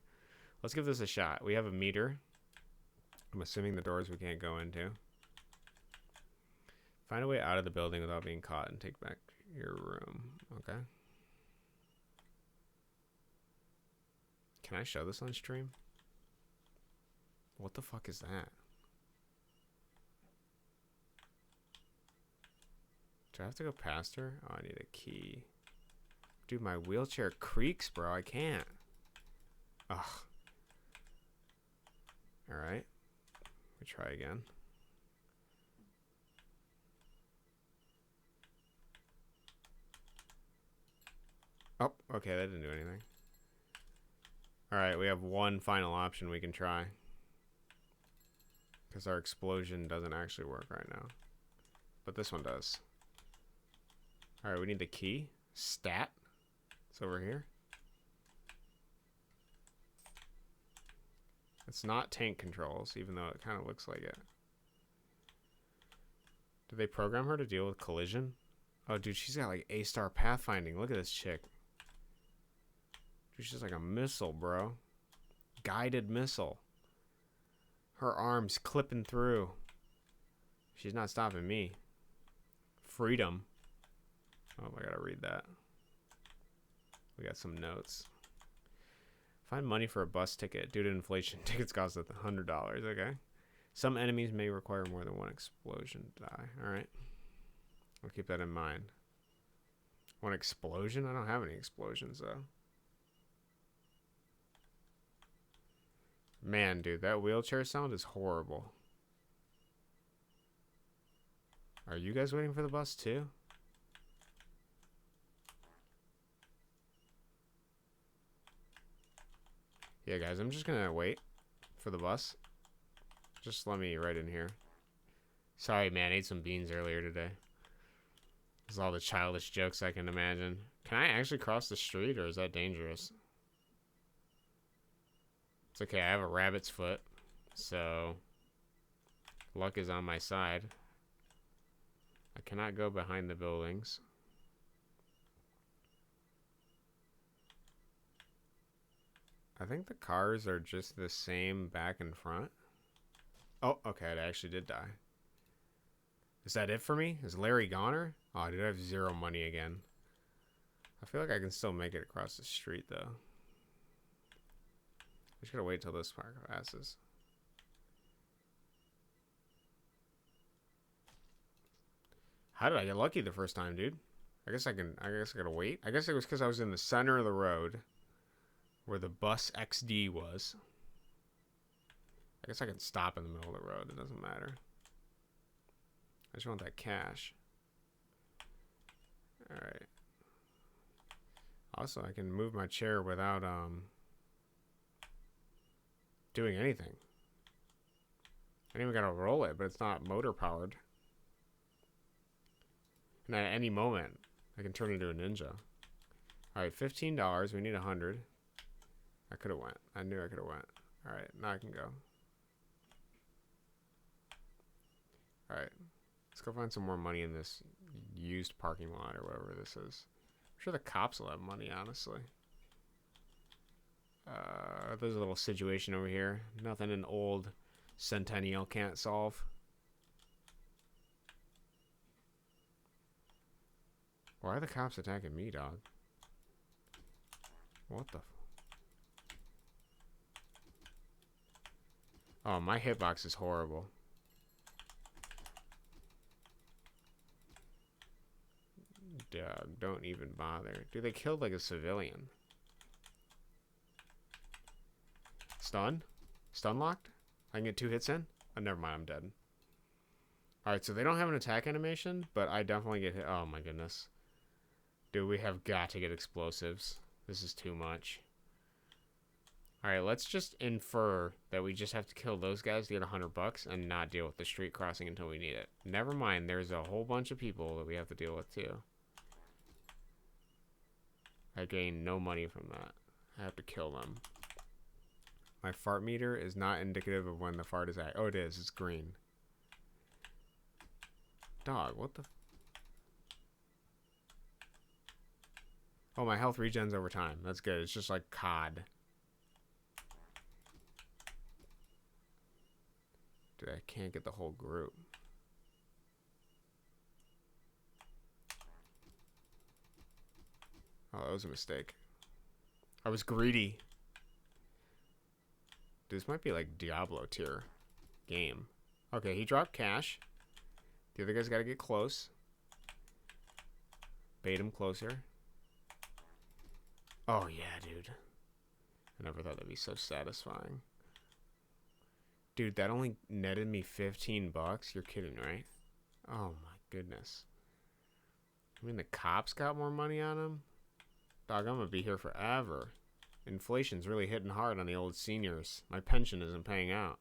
let's give this a shot. We have a meter. I'm assuming the doors we can't go into. Find a way out of the building without being caught and take back your room. Okay. Can I show this on stream? What the fuck is that? Do I have to go past her? Oh, I need a key. Dude, my wheelchair creaks, bro. I can't. Ugh. Alright. We try again. Oh, okay, that didn't do anything. Alright, we have one final option we can try. Because our explosion doesn't actually work right now. But this one does. Alright, we need the key. Stat. It's over here. It's not tank controls, even though it kind of looks like it. Did they program her to deal with collision? Oh, dude, she's got like A-star pathfinding. Look at this chick. Dude, she's like a missile, bro. Guided missile. Her arms clipping through. She's not stopping me. Freedom. Oh, I gotta read that. We got some notes. Find money for a bus ticket. Due to inflation, tickets cost $100. Okay. Some enemies may require more than one explosion to die. Alright. I'll keep that in mind. One explosion? I don't have any explosions, though. Man, dude, that wheelchair sound is horrible. Are you guys waiting for the bus, too? Yeah, guys, I'm just gonna wait for the bus. Just let me right in here. Sorry, man, I ate some beans earlier today. There's all the childish jokes I can imagine. Can I actually cross the street, or is that dangerous? It's okay, I have a rabbit's foot, so luck is on my side. I cannot go behind the buildings. I think the cars are just the same back and front. Oh, okay, it actually did die. Is that it for me? Is Larry goner? Oh, dude, I have 0 money again. I feel like I can still make it across the street, though. I just gotta wait till this part passes. How did I get lucky the first time, dude? I guess I gotta wait. I guess it was because I was in the center of the road where the bus XD was. I guess I can stop in the middle of the road. It doesn't matter. I just want that cash. Alright. Also, I can move my chair without doing anything. I didn't even gotta roll it, but it's not motor powered. And at any moment, I can turn into a ninja. Alright, $15. We need 100. I could have went. I knew I could have went. Alright, now I can go. Alright. Let's go find some more money in this used parking lot or whatever this is. I'm sure the cops will have money, honestly. There's a little situation over here. Nothing an old Centennial can't solve. Why are the cops attacking me, dog? What the... Oh, my hitbox is horrible. Dog, don't even bother. Dude, they killed like a civilian. Stun? Stun locked? I can get 2 hits in? Oh, never mind, I'm dead. Alright, so they don't have an attack animation, but I definitely get hit. Oh my goodness. Dude, we have got to get explosives. This is too much. Alright, let's just infer that we just have to kill those guys to get $100 and not deal with the street crossing until we need it. Never mind, there's a whole bunch of people that we have to deal with too. I gain no money from that. I have to kill them. My fart meter is not indicative of when the fart is at. Oh, it is. It's green. Dog, what the... Oh, my health regens over time. That's good. It's just like COD. Dude, I can't get the whole group. Oh, that was a mistake. I was greedy. Dude, this might be like Diablo tier game. Okay, he dropped cash. The other guy's got to get close. Bait him closer. Oh, yeah, dude. I never thought that'd be so satisfying. Dude, that only netted me $15. You're kidding, right? Oh, my goodness. I mean, the cops got more money on him? Dog, I'm gonna be here forever. Inflation's really hitting hard on the old seniors. My pension isn't paying out.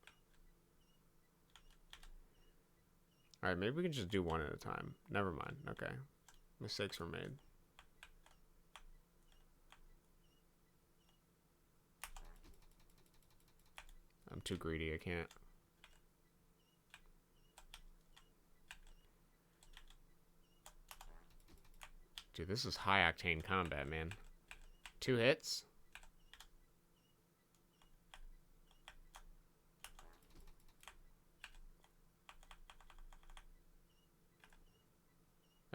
Alright, maybe we can just do one at a time. Never mind. Okay. Mistakes were made. I'm too greedy. I can't. Dude, this is high octane combat, man. 2 hits.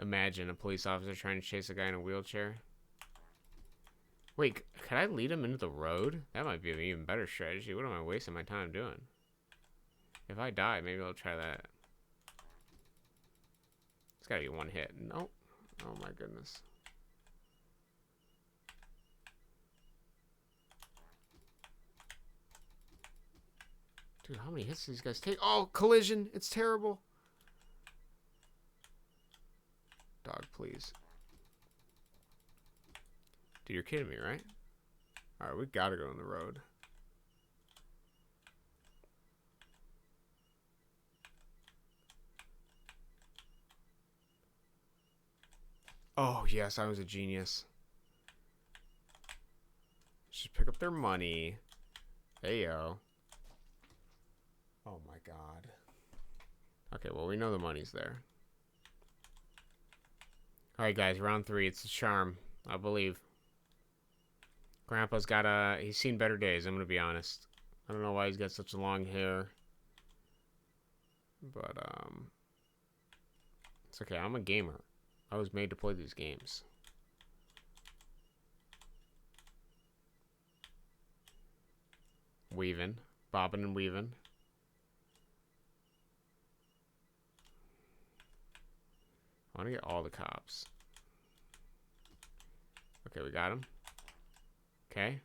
Imagine a police officer trying to chase a guy in a wheelchair. Wait, could I lead him into the road? That might be an even better strategy. What am I wasting my time doing? If I die, maybe I'll try that. It's gotta be 1 hit. Nope. Oh my goodness. Dude, how many hits do these guys take? Oh, collision. It's terrible. Dog, please. Dude, you're kidding me, right? Alright, we gotta go on the road. Oh, yes, I was a genius. Just pick up their money. Heyo. Oh my god. Okay, well, we know the money's there. Alright, guys, round 3. It's a charm, I believe. Grandpa's got he's seen better days, I'm gonna be honest. I don't know why he's got such long hair. But, it's okay. I'm a gamer. I was made to play these games. Weaving. Bobbing and weaving. I want to get all the cops. Okay, we got him. Okay.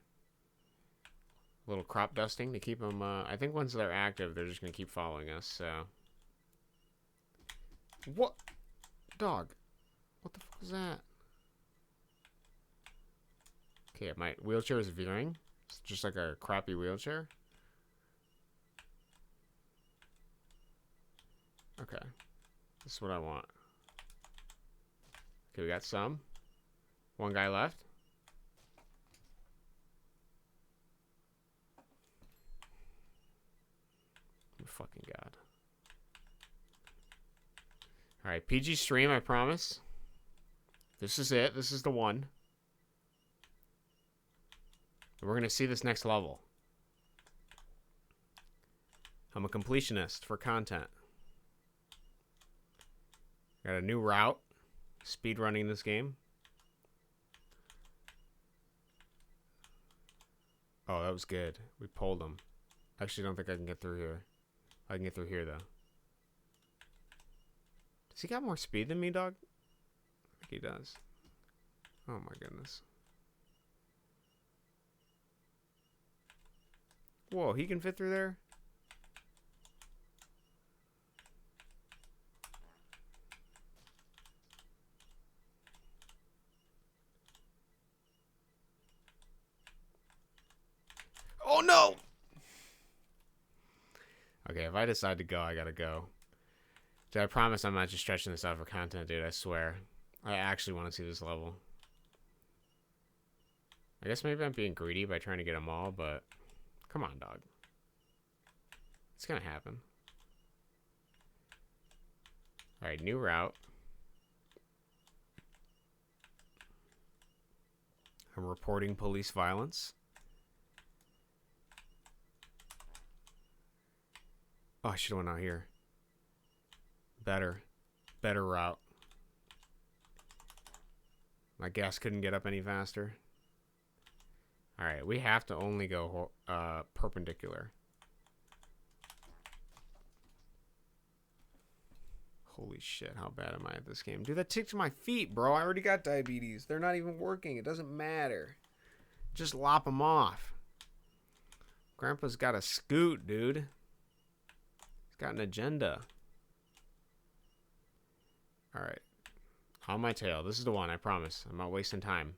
A little crop dusting to keep them, I think once they're active, they're just going to keep following us, so. What? Dog. What the fuck is that? Okay, my wheelchair is veering. It's just like a crappy wheelchair. Okay. This is what I want. Okay, we got some. One guy left. Oh, fucking God. Alright, PG stream, I promise. This is it. This is the one. And we're going to see this next level. I'm a completionist for content. Got a new route. Speed running this game. Oh, that was good. We pulled him. I actually don't think I can get through here. I can get through here, though. Does he got more speed than me, dog? I think he does. Oh, my goodness. Whoa, he can fit through there? Oh, no! Okay, if I decide to go, I gotta go. Dude, I promise I'm not just stretching this out for content, dude. I swear. I actually want to see this level. I guess maybe I'm being greedy by trying to get them all, but... Come on, dog. It's gonna happen. Alright, new route. I'm reporting police violence. Oh, I should have went out here. Better route. My gas couldn't get up any faster. Alright, we have to only go perpendicular. Holy shit, how bad am I at this game? Dude, that ticked my feet, bro. I already got diabetes. They're not even working. It doesn't matter. Just lop them off. Grandpa's got a scoot, dude. He's got an agenda. Alright. On my tail. This is the one, I promise. I'm not wasting time.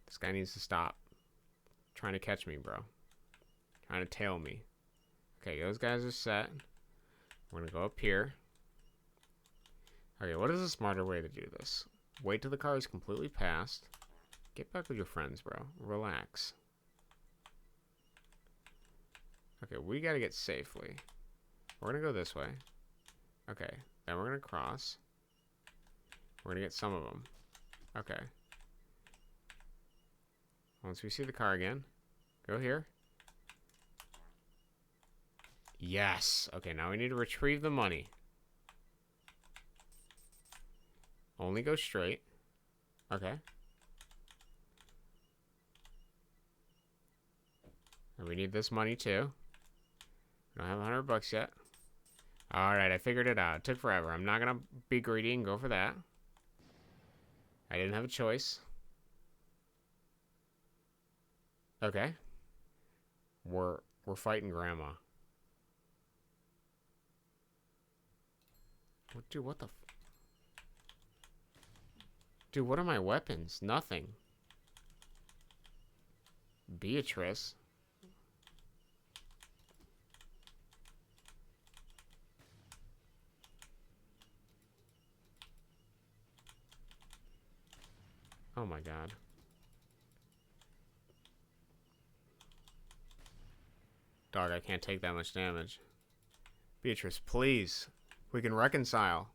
This guy needs to stop. Trying to catch me, bro. Trying to tail me. Okay, those guys are set. We're gonna go up here. Okay, what is a smarter way to do this? Wait till the car is completely passed. Get back with your friends, bro. Relax. Okay, we gotta get safely. We're gonna go this way. Okay, then we're gonna cross. We're gonna get some of them. Okay. Once we see the car again, go here. Yes. Okay, now we need to retrieve the money. Only go straight. Okay. And we need this money too. I don't have $100 yet. Alright, I figured it out. It took forever. I'm not gonna be greedy and go for that. I didn't have a choice. Okay. We're fighting Grandma. Dude, what the Dude, what are my weapons? Nothing. Beatrice. Oh my god. Dog, I can't take that much damage. Beatrice, please. We can reconcile.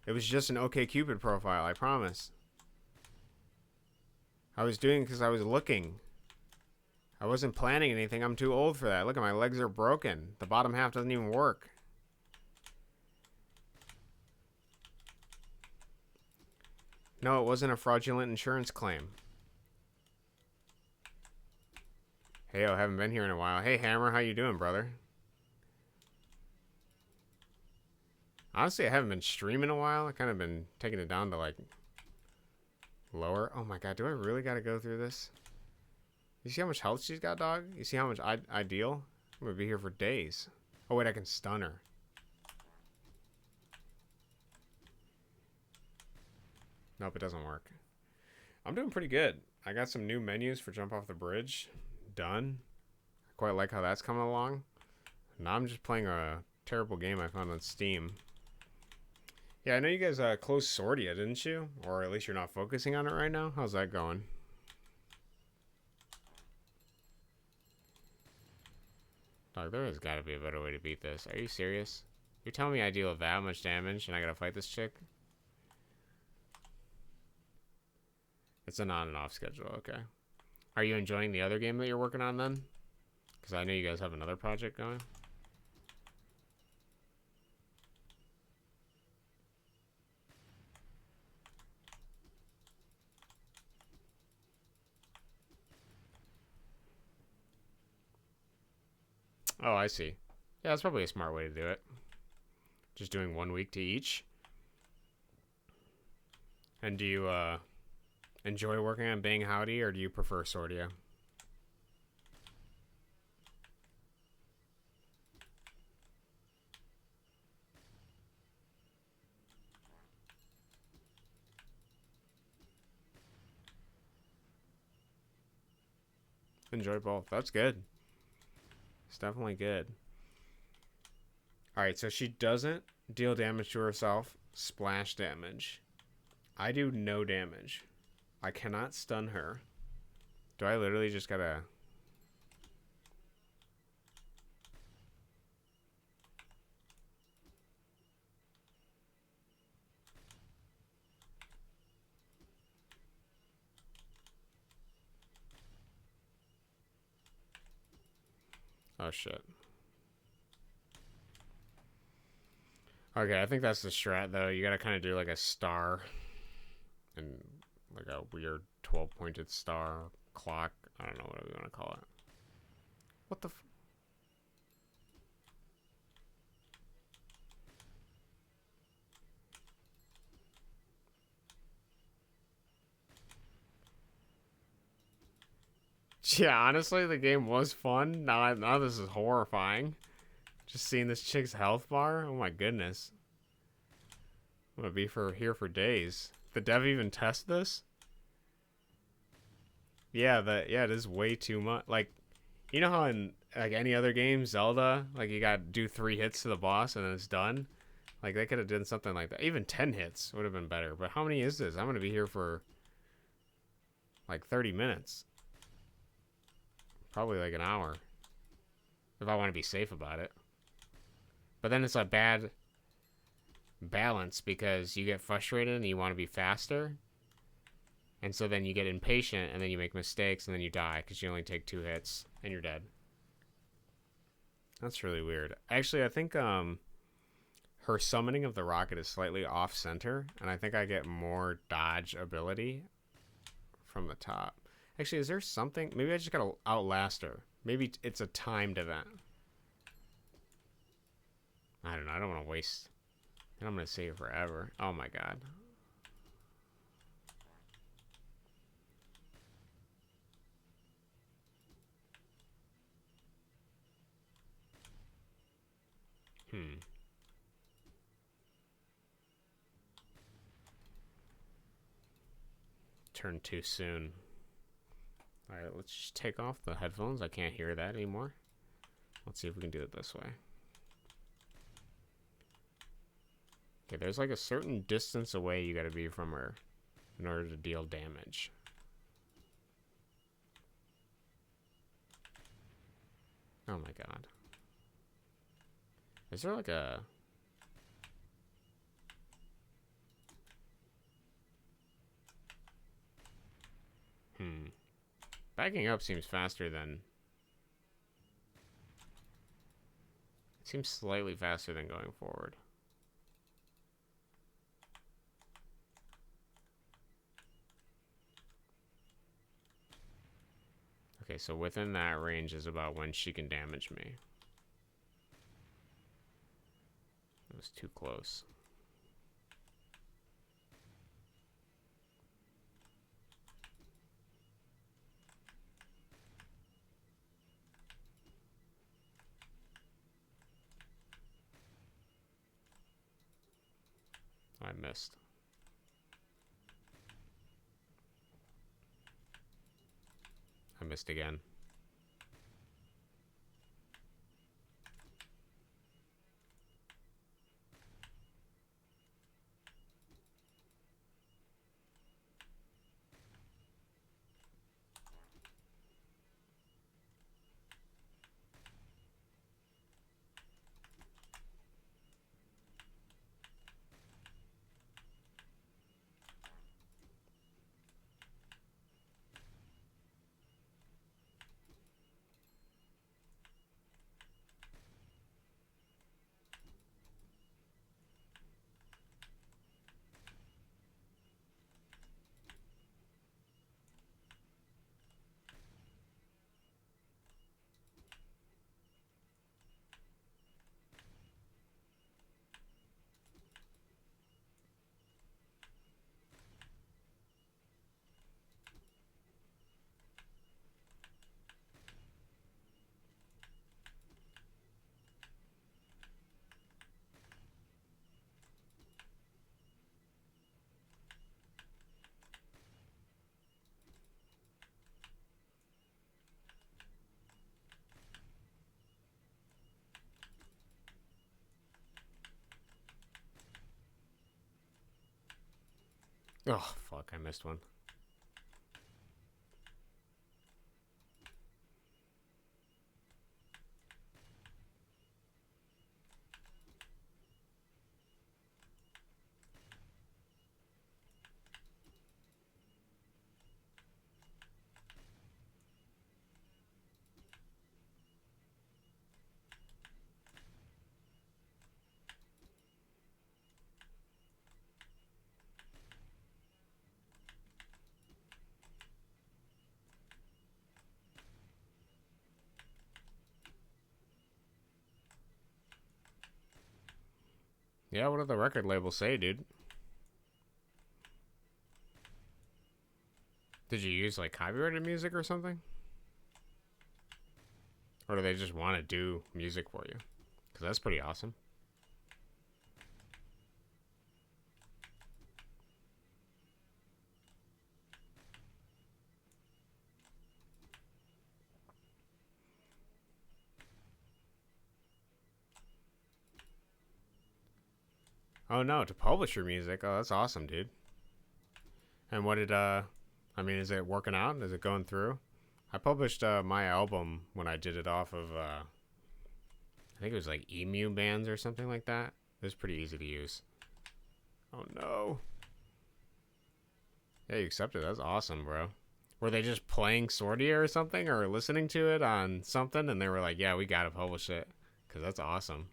It was just an OkCupid profile, I promise. I was doing it because I was looking. I wasn't planning anything. I'm too old for that. Look at my legs are broken. The bottom half doesn't even work. No, it wasn't a fraudulent insurance claim. Hey, I haven't been here in a while. Hey, Hammer, how you doing, brother? Honestly, I haven't been streaming in a while. I kind of been taking it down to, like, lower. Oh, my God. Do I really got to go through this? You see how much health she's got, dog? You see how much I deal? I'm going to be here for days. Oh, wait, I can stun her. Nope, it doesn't work. I'm doing pretty good. I got some new menus for Jump Off the Bridge. Done. I quite like how that's coming along. Now I'm just playing a terrible game I found on Steam. Yeah, I know you guys closed Swordia, didn't you? Or at least you're not focusing on it right now? How's that going? Dog, there has got to be a better way to beat this. Are you serious? You're telling me I deal that much damage and I gotta fight this chick? It's an on and off schedule, okay. Are you enjoying the other game that you're working on then? Because I know you guys have another project going. Oh, I see. Yeah, that's probably a smart way to do it. Just doing 1 week to each. And do you enjoy working on Bang Howdy, or do you prefer Swordia? Enjoy both. That's good. It's definitely good. Alright, so she doesn't deal damage to herself. Splash damage. I do no damage. I cannot stun her. Do I literally just gotta... Oh, shit. Okay, I think that's the strat, though. You gotta kind of do, like, a star. And, like, a weird 12-pointed star clock. I don't know what we want to call it. What the f... Yeah, honestly, the game was fun. Now this is horrifying. Just seeing this chick's health bar. Oh my goodness. I'm gonna be here for days. The dev even test this? Yeah, it is way too much. Like, you know how in like any other game, Zelda, like you gotta do 3 hits to the boss and then it's done? Like they could have done something like that. Even 10 hits would have been better. But how many is this? I'm gonna be here for like 30 minutes. Probably like an hour. If I want to be safe about it. But then it's a bad balance because you get frustrated and you want to be faster. And so then you get impatient and then you make mistakes and then you die because you only take 2 hits and you're dead. That's really weird. Actually, I think her summoning of the rocket is slightly off center. And I think I get more dodge ability from the top. Actually, is there something? Maybe I just gotta outlast her. Maybe it's a timed event. I don't know. I don't want to waste. And I'm gonna save forever. Oh my god. Turn too soon. Alright, let's just take off the headphones. I can't hear that anymore. Let's see if we can do it this way. Okay, there's like a certain distance away you gotta be from her in order to deal damage. Oh my god. Is there like a... Backing up seems faster than Seems slightly faster than going forward. Okay, so within that range is about when she can damage me. It was too close. I missed. I missed again. Oh, fuck, I missed one. Yeah, what did the record label say, dude? Did you use, like, copyrighted music or something? Or do they just want to do music for you? Because that's pretty awesome. Oh, no, to publish your music? Oh, that's awesome, dude. And what did, I mean, is it working out? Is it going through? I published my album when I did it off of, I think it was like Emu Bands or something like that. It was pretty easy to use. Oh, no. Yeah, you accepted. That's awesome, bro. Were they just playing Sordia or something, or listening to it on something, and they were like, yeah, we gotta publish it? Because that's awesome.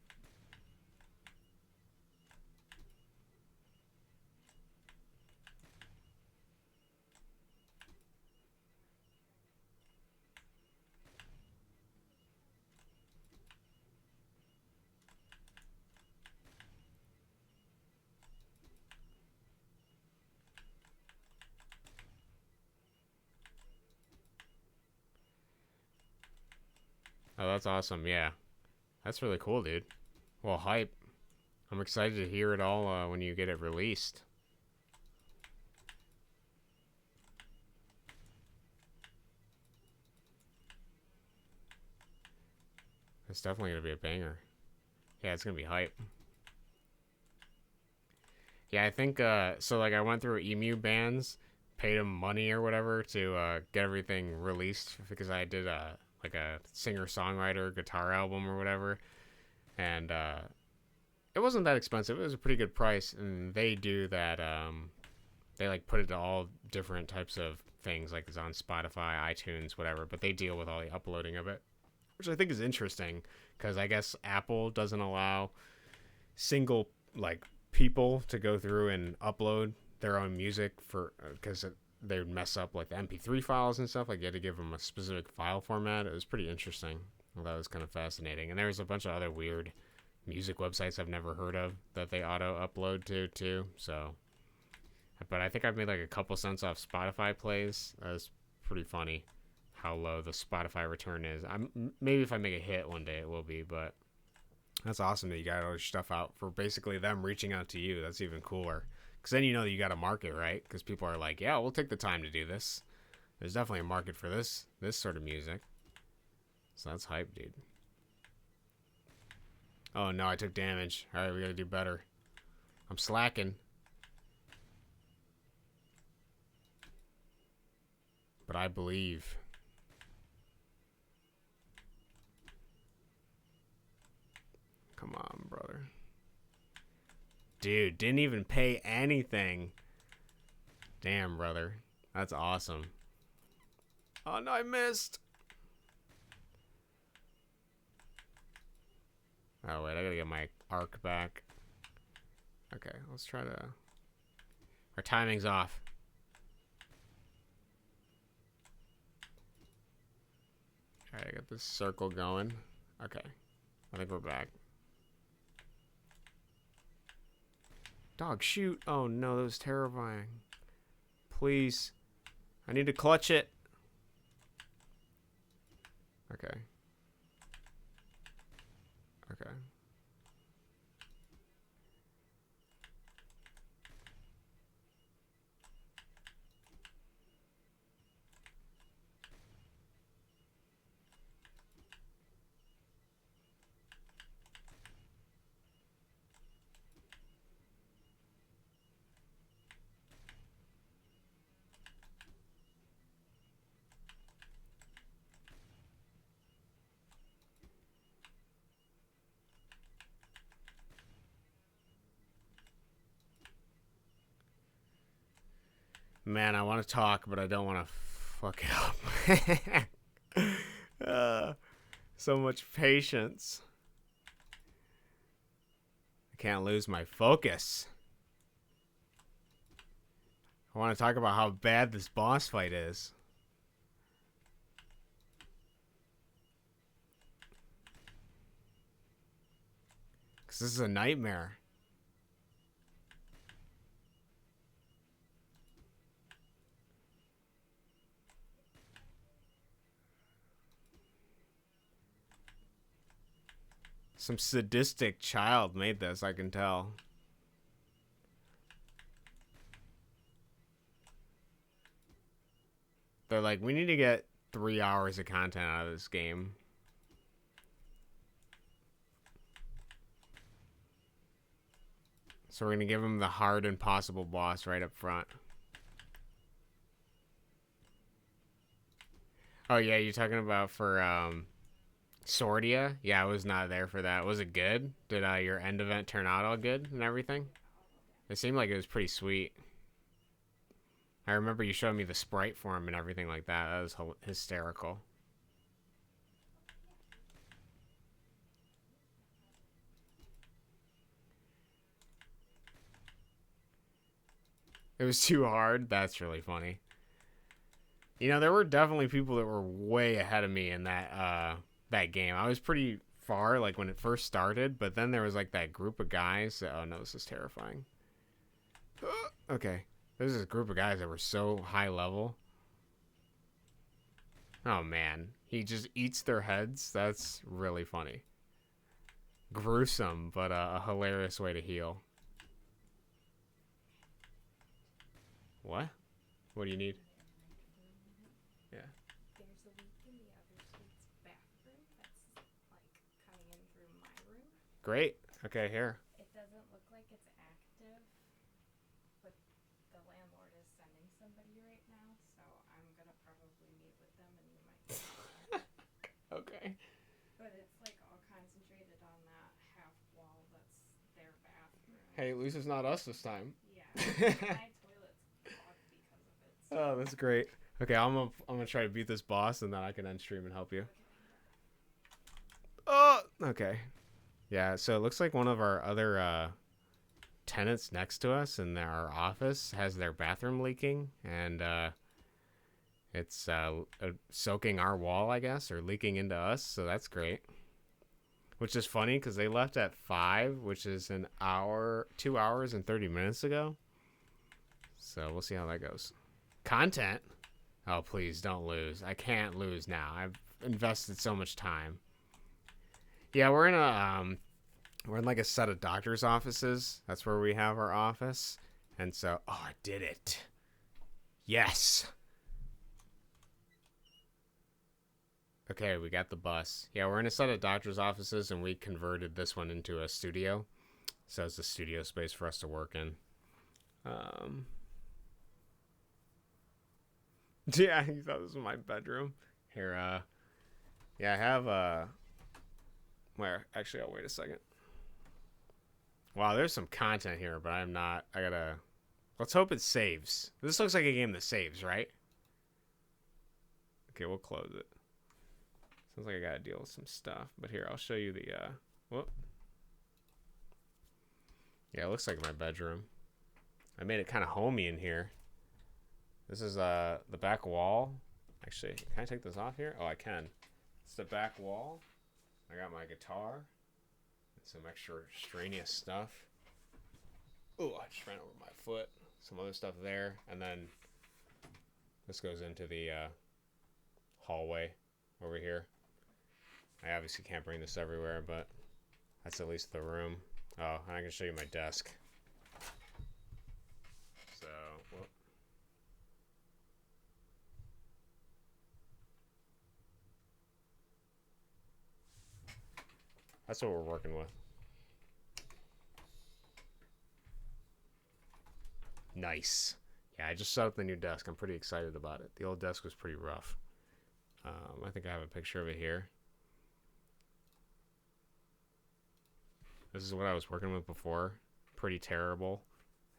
Oh, that's awesome. Yeah. That's really cool, dude. Well, hype. I'm excited to hear it all when you get it released. It's definitely going to be a banger. Yeah, it's going to be hype. Yeah, I think, so, like, I went through Emu Bands, paid them money or whatever to get everything released because I did, like, a singer-songwriter guitar album or whatever. And, it wasn't that expensive. It was a pretty good price, and they do that, they, like, put it to all different types of things, like it's on Spotify, iTunes, whatever, but they deal with all the uploading of it. which I think is interesting because I guess Apple doesn't allow single like people to go through and upload their own music for because they would mess up like the MP3 files and stuff. Like you had to give them a specific file format. It was pretty interesting. That was kind of fascinating. And there's a bunch of other weird music websites I've never heard of that they auto upload to too. So, but I think I've made like a couple cents off Spotify plays. That's pretty funny how low the Spotify return is. Maybe if I make a hit one day it will be, but that's awesome that you got all your stuff out for basically them reaching out to you. That's even cooler. Because then you know that you got a market, right? Because people are like, yeah, we'll take the time to do this. There's definitely a market for this sort of music. So that's hype, dude. Oh, no, I took damage. All right, we got to do better. I'm slacking. But I believe. Come on, brother. Dude, didn't even pay anything. Damn, brother. That's awesome. Oh, no, I missed. Oh, wait, I gotta get my arc back. Okay, let's try to... Our timing's off. Alright, I got this circle going. Okay, I think we're back. Dog, shoot. Oh, no, that was terrifying. Please. I need to clutch it. Okay. Okay. Man, I want to talk, but I don't want to fuck it up. So much patience. I can't lose my focus. I want to talk about how bad this boss fight is. Because this is a nightmare. Some sadistic child made this, I can tell. They're like, we need to get 3 hours of content out of this game. So we're going to give him the hard impossible boss right up front. Oh, yeah, you're talking about for Sordia? Yeah, I was not there for that. Was it good? Did your end event turn out all good and everything? It seemed like it was pretty sweet. I remember you showed me the sprite for him and everything like that. That was hysterical. It was too hard? That's really funny. You know, there were definitely people that were way ahead of me in that game. I was pretty far, like, when it first started, but then there was, like, that group of guys. Oh, no, this is terrifying. Okay. There's this group of guys that were so high level. Oh, man. He just eats their heads. That's really funny. Gruesome, but a hilarious way to heal. What? What do you need? Yeah. There's a leak in the other suite's bathroom that's, like, coming in through my room. Great. Okay, here. It doesn't look like it's active, but the landlord is sending somebody right now, so I'm gonna probably meet with them and you might see that. Okay. But it's, like, all concentrated on that half wall that's their bathroom. Hey, at least it's not us this time. Yeah, my toilet's clogged because of it. So. Oh, that's great. Okay, I'm gonna try to beat this boss, and then I can end stream and help you. Okay. Yeah, so it looks like one of our other tenants next to us in our office has their bathroom leaking, and it's soaking our wall, I guess, or leaking into us, so that's great. Which is funny because they left at 5, which is 2 hours and 30 minutes ago. So we'll see how that goes. Content? Oh, please don't lose. I can't lose now. I've invested so much time. Yeah, we're in like a set of doctor's offices. That's where we have our office. And so, oh, I did it. Yes. Okay, we got the bus. Yeah, we're in a set of doctor's offices, and we converted this one into a studio. So it's a studio space for us to work in. Yeah, you thought this was my bedroom. Here, yeah, I have, where? Actually, I'll wait a second. Wow, there's some content here, but let's hope it saves. This looks like a game that saves, right? Okay, we'll close it. Sounds like I gotta deal with some stuff, but here, I'll show you the, whoop. Yeah, it looks like my bedroom. I made it kind of homey in here. This is, the back wall. Actually, can I take this off here? Oh, I can. It's the back wall. I got my guitar. And some extra extraneous stuff. Oh, I just ran over my foot. Some other stuff there. And then this goes into the, hallway over here. I obviously can't bring this everywhere, but that's at least the room. Oh, and I can show you my desk. So, whoop. That's what we're working with. Nice. Yeah, I just set up the new desk. I'm pretty excited about it. The old desk was pretty rough. I think I have a picture of it here. This is what I was working with before. Pretty terrible.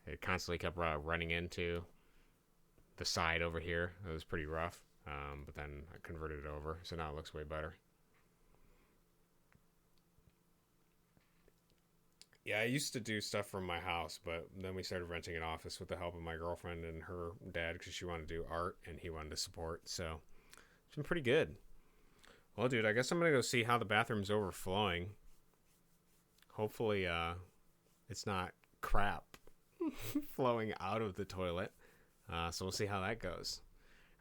It constantly kept running into the side over here. It was pretty rough. But then I converted it over, so now it looks way better. Yeah, I used to do stuff from my house, but then we started renting an office with the help of my girlfriend and her dad because she wanted to do art and he wanted to support. So it's been pretty good. Well, dude, I guess I'm going to go see how the bathroom's overflowing. Hopefully it's not crap flowing out of the toilet. So we'll see how that goes.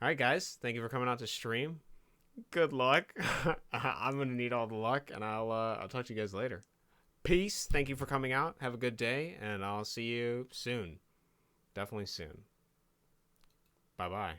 All right, guys. Thank you for coming out to stream. Good luck. I'm going to need all the luck, and I'll talk to you guys later. Peace. Thank you for coming out. Have a good day, and I'll see you soon. Definitely soon. Bye-bye.